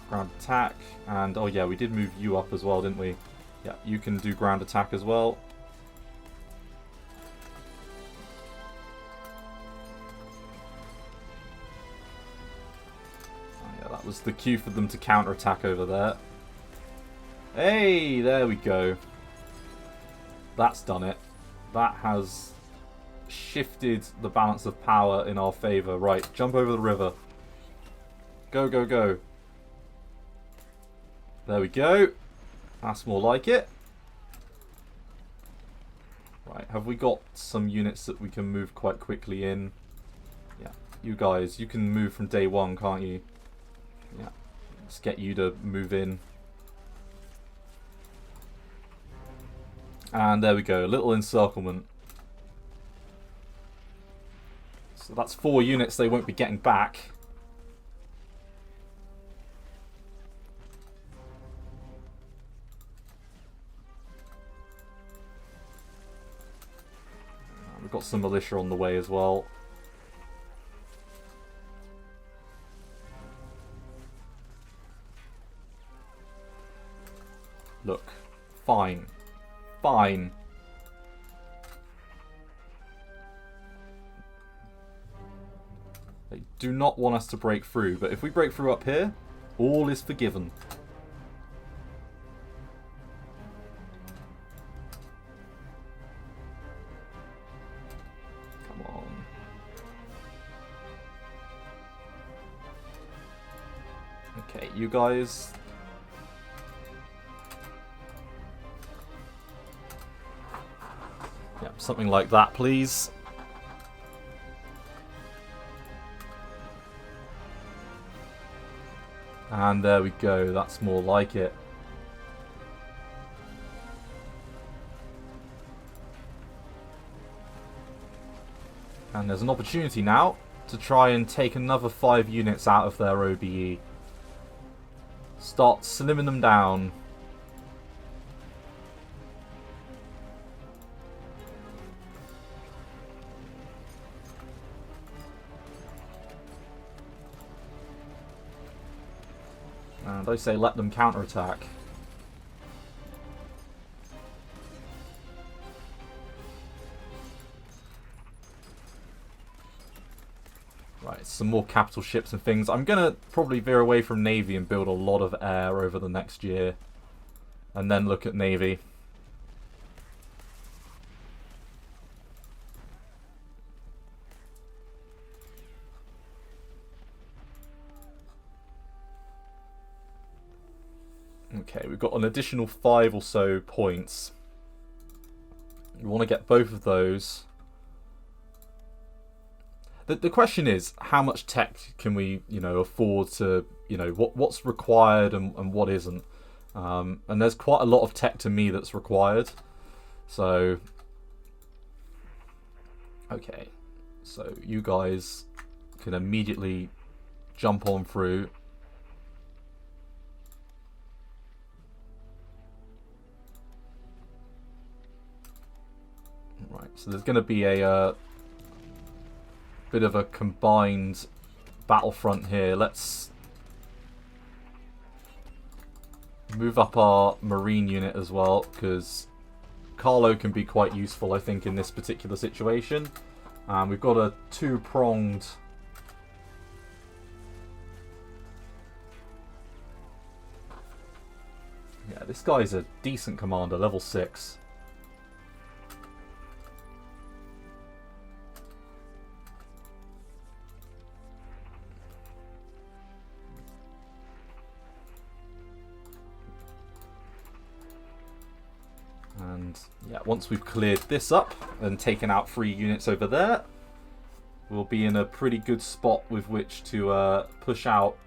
S1: Ground attack, and oh yeah, we did move you up as well, didn't we? Yeah, you can do ground attack as well. Oh yeah, that was the cue for them to counterattack over there. Hey, there we go. That's done it. That has shifted the balance of power in our favour. Right, jump over the river. Go, go, go. There we go. That's more like it. Right, have we got some units that we can move quite quickly in? Yeah, you guys, you can move from day one, can't you? Yeah, let's get you to move in. And there we go, a little encirclement. So that's 4 units they won't be getting back. We've got some militia on the way as well. Look. Fine. Fine. They do not want us to break through, but if we break through up here, all is forgiven. Come on. Okay, you guys... Yep, something like that, please. And there we go, that's more like it. And there's an opportunity now to try and take another 5 units out of their OBE. Start slimming them down. And I say let them counterattack. Right, some more capital ships and things. I'm going to probably veer away from Navy and build a lot of air over the next year. And then look at Navy. Okay, we've got an additional 5 or so points. We want to get both of those. The question is, how much tech can we, afford to, what's required and what isn't. And there's quite a lot of tech to me that's required. So, okay. So you guys can immediately jump on through. Right, so there's going to be a bit of a combined battlefront here. Let's move up our marine unit as well, because Carlo can be quite useful, I think, in this particular situation. We've got a 2-pronged... Yeah, this guy's a decent commander, level 6. And yeah, once we've cleared this up and taken out 3 units over there, we'll be in a pretty good spot with which to push out.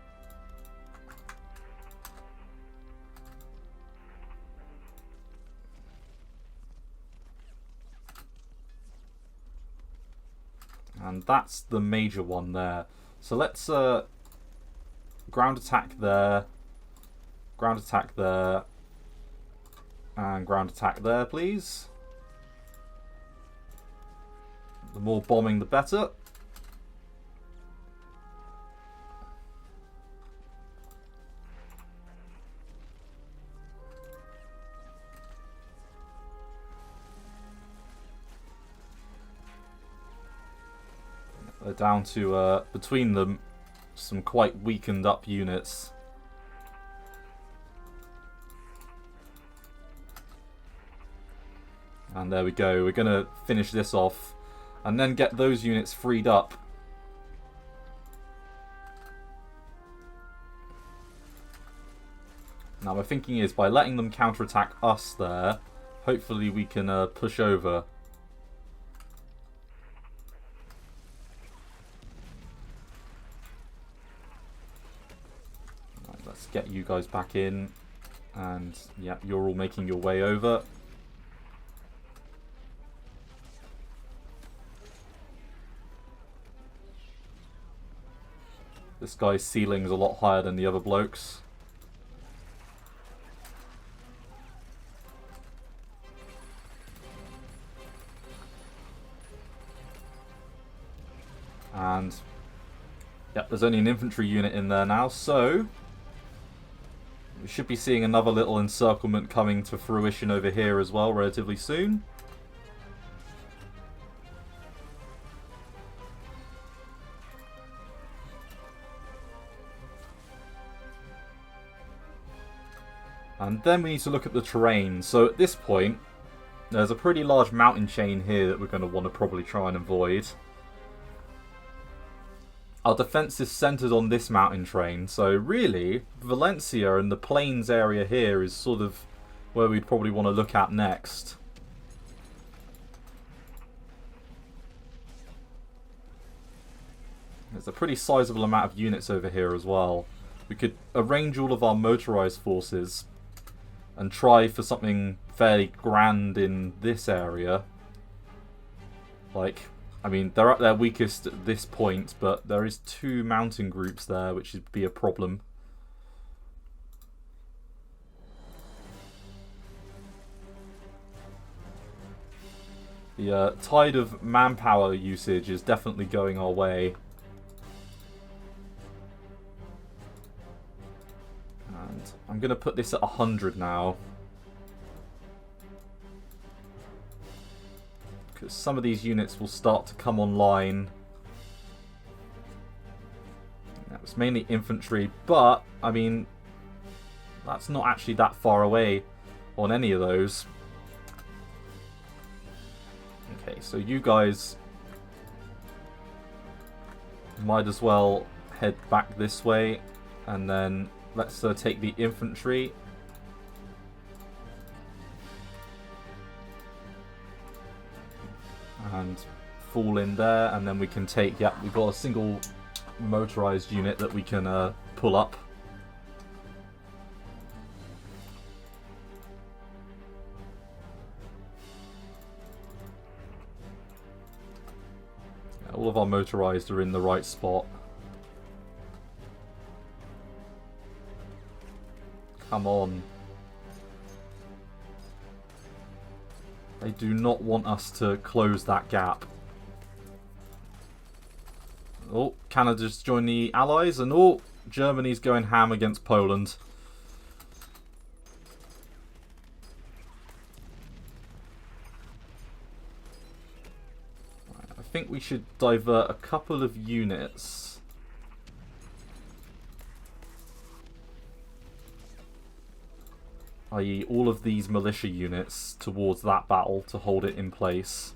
S1: And that's the major one there. So let's ground attack there, ground attack there, and ground attack there, please. The more bombing, the better. They're down to, between them, some quite weakened up units. And there we go. We're going to finish this off and then get those units freed up. Now my thinking is, by letting them counterattack us there, hopefully we can push over. Right, let's get you guys back in. And yeah, you're all making your way over. This guy's ceiling's a lot higher than the other blokes. And yep, there's only an infantry unit in there now, so we should be seeing another little encirclement coming to fruition over here as well relatively soon. And then we need to look at the terrain. So at this point, there's a pretty large mountain chain here that we're going to want to probably try and avoid. Our defense is centered on this mountain chain, so really, Valencia and the plains area here is sort of where we'd probably want to look at next. There's a pretty sizable amount of units over here as well. We could arrange all of our motorized forces and try for something fairly grand in this area. Like, I mean, they're at their weakest at this point, but there is 2 mountain groups there, which would be a problem. The tide of manpower usage is definitely going our way. And I'm going to put this at 100 now. Because some of these units will start to come online. That was mainly infantry, but, I mean, that's not actually that far away on any of those. Okay, so you guys might as well head back this way, and then let's take the infantry. And fall in there, and then we can take, yeah, we've got a single motorized unit that we can pull up. Yeah, all of our motorized are in the right spot. Come on. They do not want us to close that gap. Oh, Canada's joined the Allies, and oh, Germany's going ham against Poland. Right, I think we should divert a couple of units. I.e. all of these militia units towards that battle to hold it in place.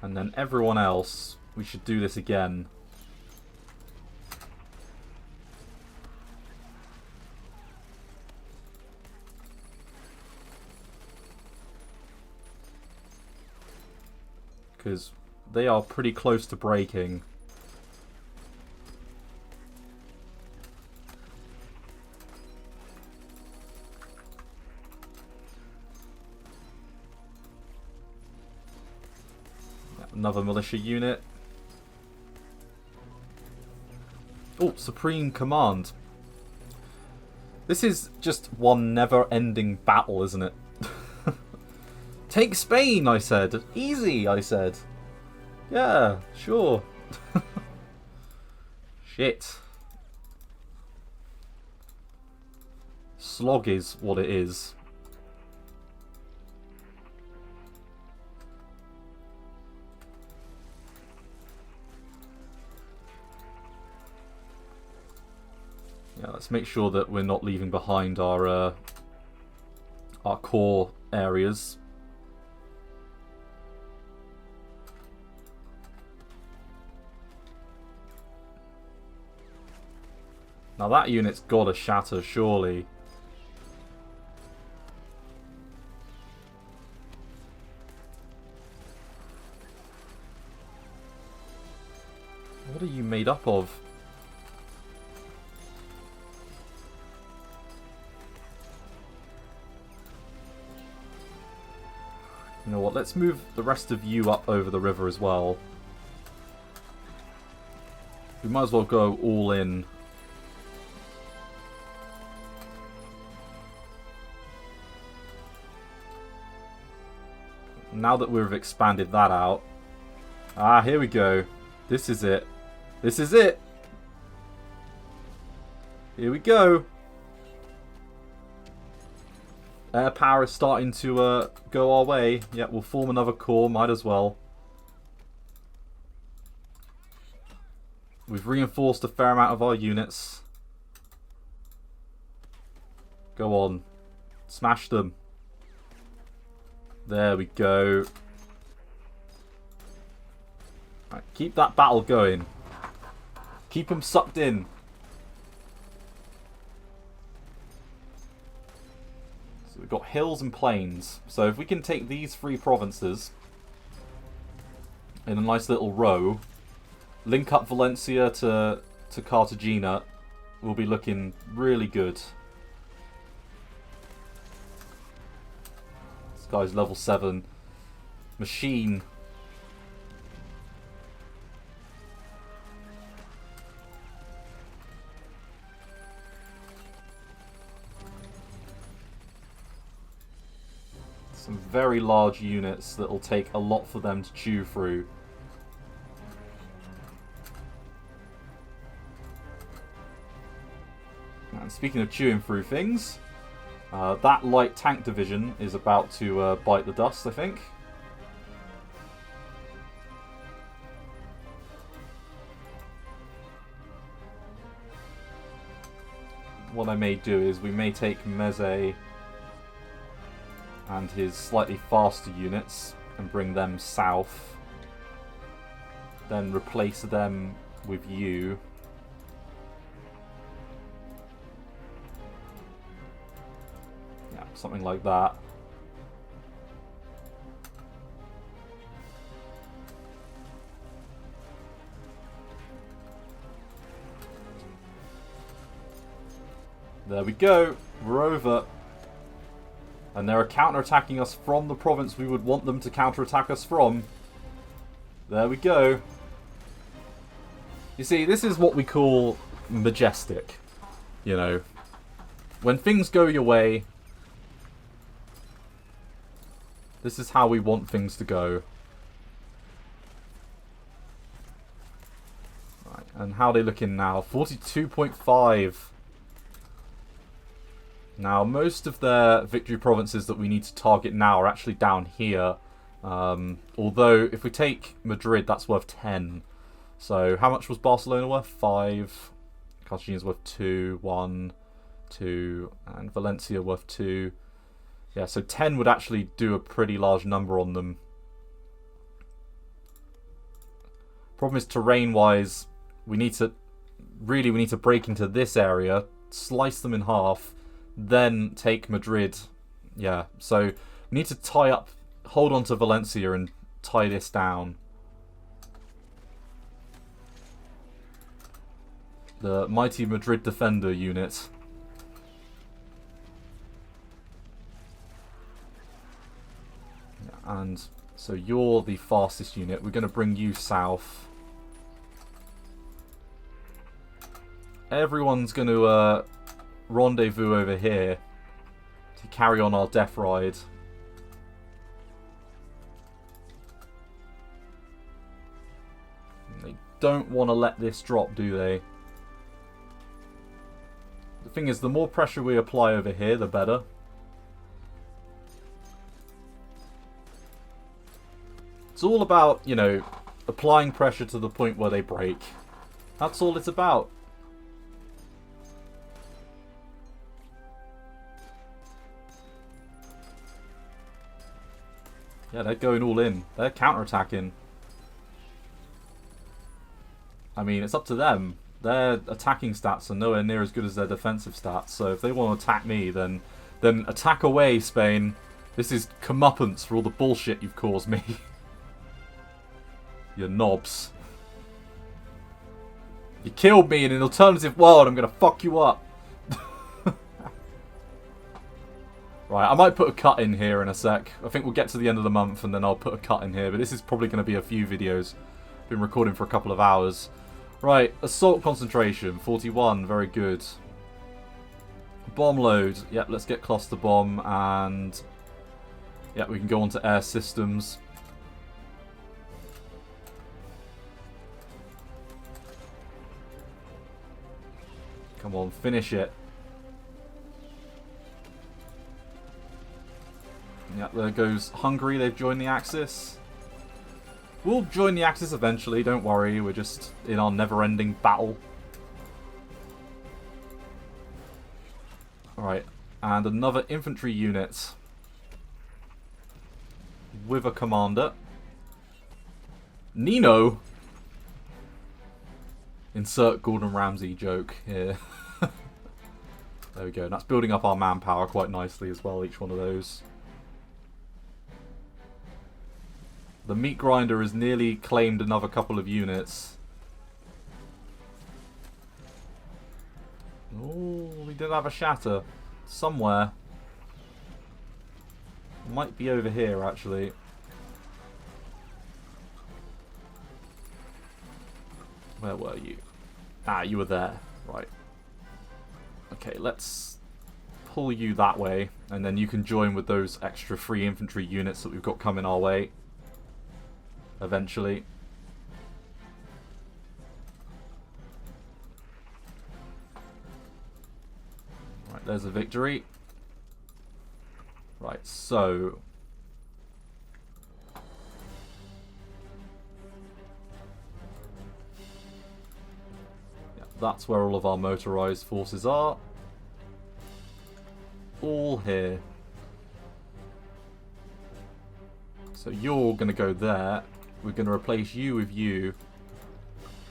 S1: And then everyone else, we should do this again. Because they are pretty close to breaking. Another militia unit. Oh, Supreme Command. This is just one never-ending battle, isn't it? Take Spain, I said. Easy, I said. Yeah, sure. Shit. Slog is what it is. Yeah, let's make sure that we're not leaving behind our core areas. Now that unit's gotta shatter, surely. What are you made up of? You know what, let's move the rest of you up over the river as well. We might as well go all in. now that we've expanded that out... Ah, here we go. This is it. This is it! Here we go. Air power is starting to go our way. Yeah, we'll form another core, might as well. We've reinforced a fair amount of our units. Go on. Smash them. There we go. Right, keep that battle going. Keep them sucked in. So we've got hills and plains. So if we can take these 3 provinces in a nice little row, link up Valencia to Cartagena, we'll be looking really good. This guy's level 7. Machine. Some very large units that will take a lot for them to chew through. And speaking of chewing through things, that light tank division is about to bite the dust, I think. What I may do is we may take Meze and his slightly faster units and bring them south. Then replace them with you. Yeah, something like that. There we go. We're over. And they're counterattacking us from the province we would want them to counterattack us from. There we go. You see, this is what we call majestic. You know, when things go your way, this is how we want things to go. Right, and how are they looking now? 42.5. Now, most of their victory provinces that we need to target now are actually down here. Although, if we take Madrid, that's worth 10. So, how much was Barcelona worth? 5. Cartagena's worth 2, 1, 2. And Valencia worth 2. Yeah, so 10 would actually do a pretty large number on them. Problem is, terrain-wise, we need to break into this area, slice them in half, then take Madrid. Yeah, so we need to hold on to Valencia and tie this down. The mighty Madrid defender unit. And so you're the fastest unit. We're going to bring you south. Everyone's going to rendezvous over here to carry on our death ride. They don't want to let this drop, do they? The thing is, the more pressure we apply over here, the better. It's all about, you know, applying pressure to the point where they break. That's all it's about. Yeah, they're going all in. They're counterattacking. I mean, it's up to them. Their attacking stats are nowhere near as good as their defensive stats. So if they want to attack me, then attack away, Spain. This is comeuppance for all the bullshit you've caused me. You knobs. You killed me in an alternative world. I'm going to fuck you up. Right, I might put a cut in here in a sec. I think we'll get to the end of the month and then I'll put a cut in here. But this is probably going to be a few videos. Been recording for a couple of hours. Right, assault concentration, 41. Very good. Bomb load. Yep, let's get cluster bomb and Yeah, we can go on to air systems. Come on, finish it. Yeah, there goes Hungary. They've joined the Axis. We'll join the Axis eventually, don't worry. We're just in our never-ending battle. Alright, and another infantry unit. With a commander. Nino! Insert Gordon Ramsay joke here. There we go. That's building up our manpower quite nicely as well, each one of those. The meat grinder has nearly claimed another couple of units. Oh, we did have a shatter somewhere. Might be over here, actually. Where were you? Ah, you were there. Right. Okay, let's pull you that way, and then you can join with those extra free infantry units that we've got coming our way. Eventually. Right, there's a victory. Right, so... yeah, that's where all of our motorized forces are. All here. So you're going to go there. We're going to replace you with you.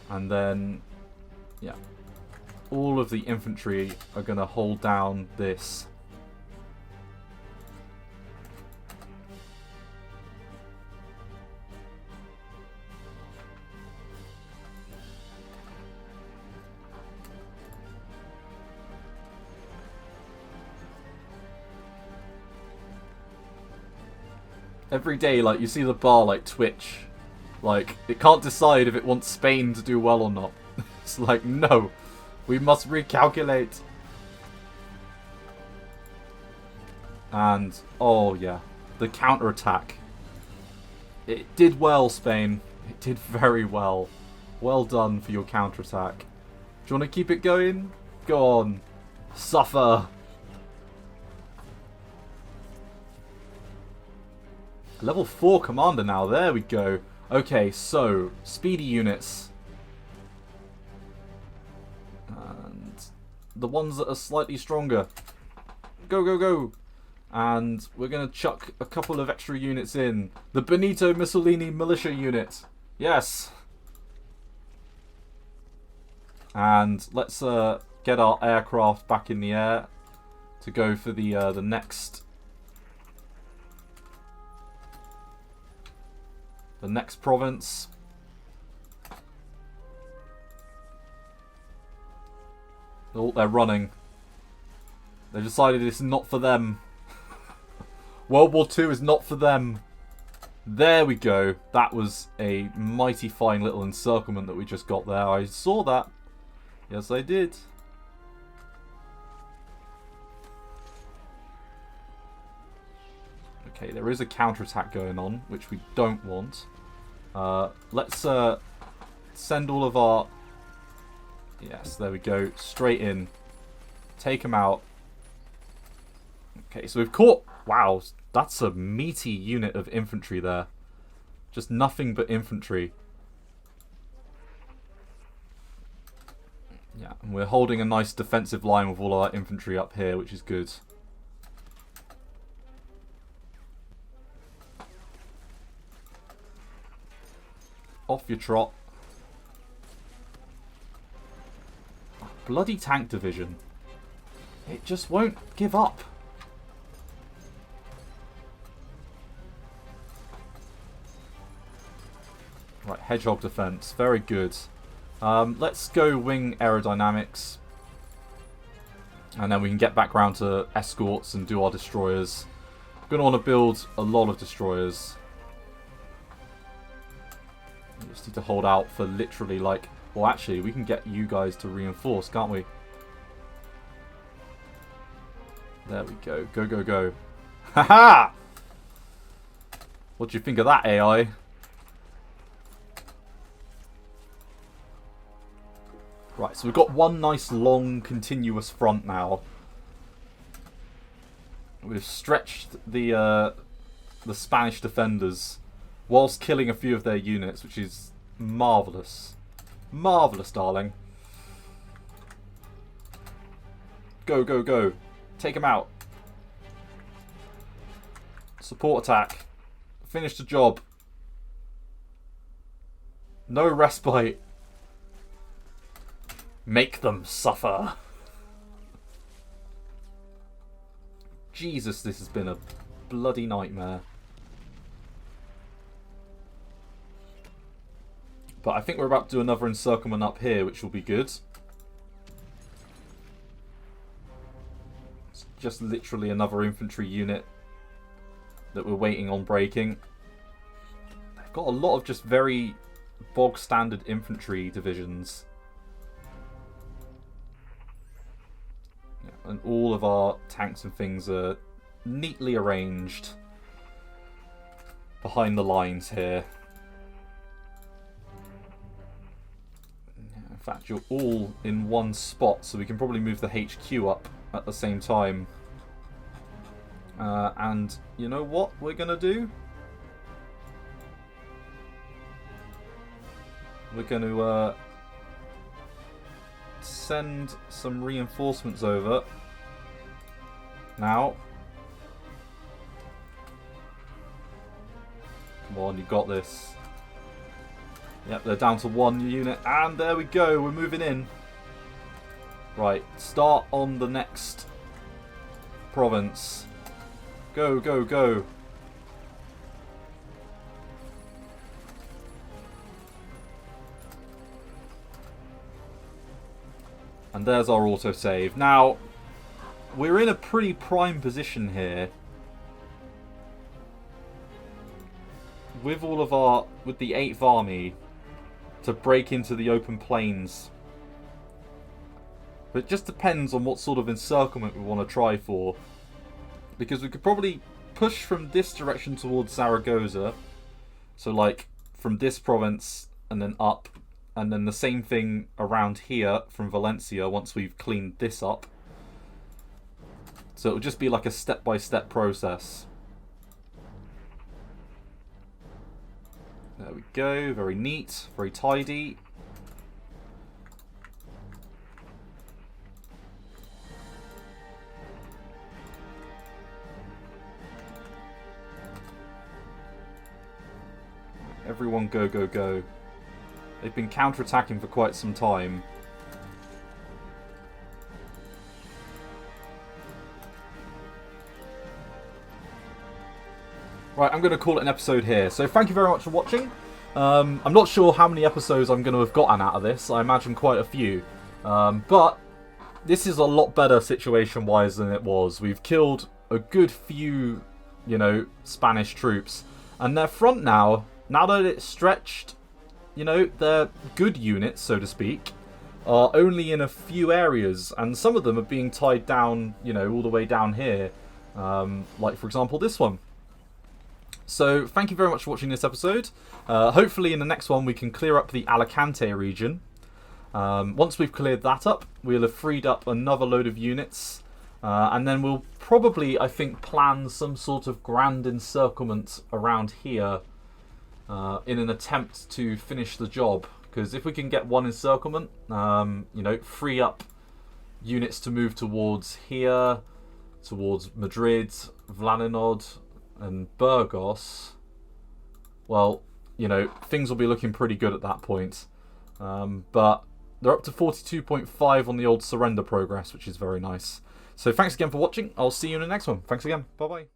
S1: And then, yeah. All of the infantry are going to hold down this. Every day, like, you see the bar, like, twitch. Like, it can't decide if it wants Spain to do well or not. It's like, no. We must recalculate. And, oh, yeah. The counterattack. It did well, Spain. It did very well. Well done for your counterattack. Do you want to keep it going? Go on. Suffer. Level 4 commander now. There we go. Okay, so speedy units. And the ones that are slightly stronger. Go, go, go. And we're going to chuck a couple of extra units in. The Benito Mussolini militia unit. Yes. And let's get our aircraft back in the air to go for the next... the next province. Oh, they're running. They decided it's not for them. World War II is not for them. There we go. That was a mighty fine little encirclement that we just got there. I saw that. Yes, I did. Okay, there is a counterattack going on, which we don't want. Let's send all of our... yes, there we go. Straight in. Take them out. Okay, so we've caught... wow, that's a meaty unit of infantry there. Just nothing but infantry. Yeah, and we're holding a nice defensive line with all our infantry up here, which is good. Off your trot. Oh, bloody tank division. It just won't give up. Right, hedgehog defense. Very good. Let's go wing aerodynamics. And then we can get back round to escorts and do our destroyers. We're going to want to build a lot of destroyers. We just need to hold out for literally like... well, actually, we can get you guys to reinforce, can't we? There we go. Go, go, go. Haha! What do you think of that, AI? Right, so we've got one nice long continuous front now. We've stretched the Spanish defenders whilst killing a few of their units, which is marvellous. Marvellous, darling. Go, go, go. Take him out. Support attack. Finish the job. No respite. Make them suffer. Jesus, this has been a bloody nightmare. But I think we're about to do another encirclement up here, which will be good. It's just literally another infantry unit that we're waiting on breaking. They've got a lot of just very bog standard infantry divisions. And all of our tanks and things are neatly arranged behind the lines here. In fact, you're all in one spot, so we can probably move the HQ up at the same time. And you know what we're going to do? We're going to send some reinforcements over now. Come on, you got this. Yep, they're down to one unit, and there we go, we're moving in. Right, start on the next province. Go, go, go. And there's our autosave. Now, we're in a pretty prime position here. With all of our, with the 8th Army, to break into the open plains. But it just depends on what sort of encirclement we want to try for. Because we could probably push from this direction towards Zaragoza. So like, from this province and then up. And then the same thing around here from Valencia once we've cleaned this up. So it'll just be like a step-by-step process. There we go. Very neat. Very tidy. Everyone go, go, go. They've been counterattacking for quite some time. Right, I'm going to call it an episode here. So thank you very much for watching. I'm not sure how many episodes I'm going to have gotten out of this. I imagine quite a few. But this is a lot better situation-wise than it was. We've killed a good few, you know, Spanish troops. And their front now that it's stretched, you know, their good units, so to speak, are only in a few areas. And some of them are being tied down, you know, all the way down here. Like, for example, this one. So, thank you very much for watching this episode. Hopefully in the next one we can clear up the Alicante region. Once we've cleared that up, we'll have freed up another load of units. And then we'll probably, I think, plan some sort of grand encirclement around here in an attempt to finish the job. Because if we can get one encirclement, you know, free up units to move towards here, towards Madrid, Vlanenod, and Burgos, well, you know, things will be looking pretty good at that point. But they're up to 42.5 on the old surrender progress, which is very nice. So thanks again for watching. I'll see you in the next one. Thanks again. Bye-bye.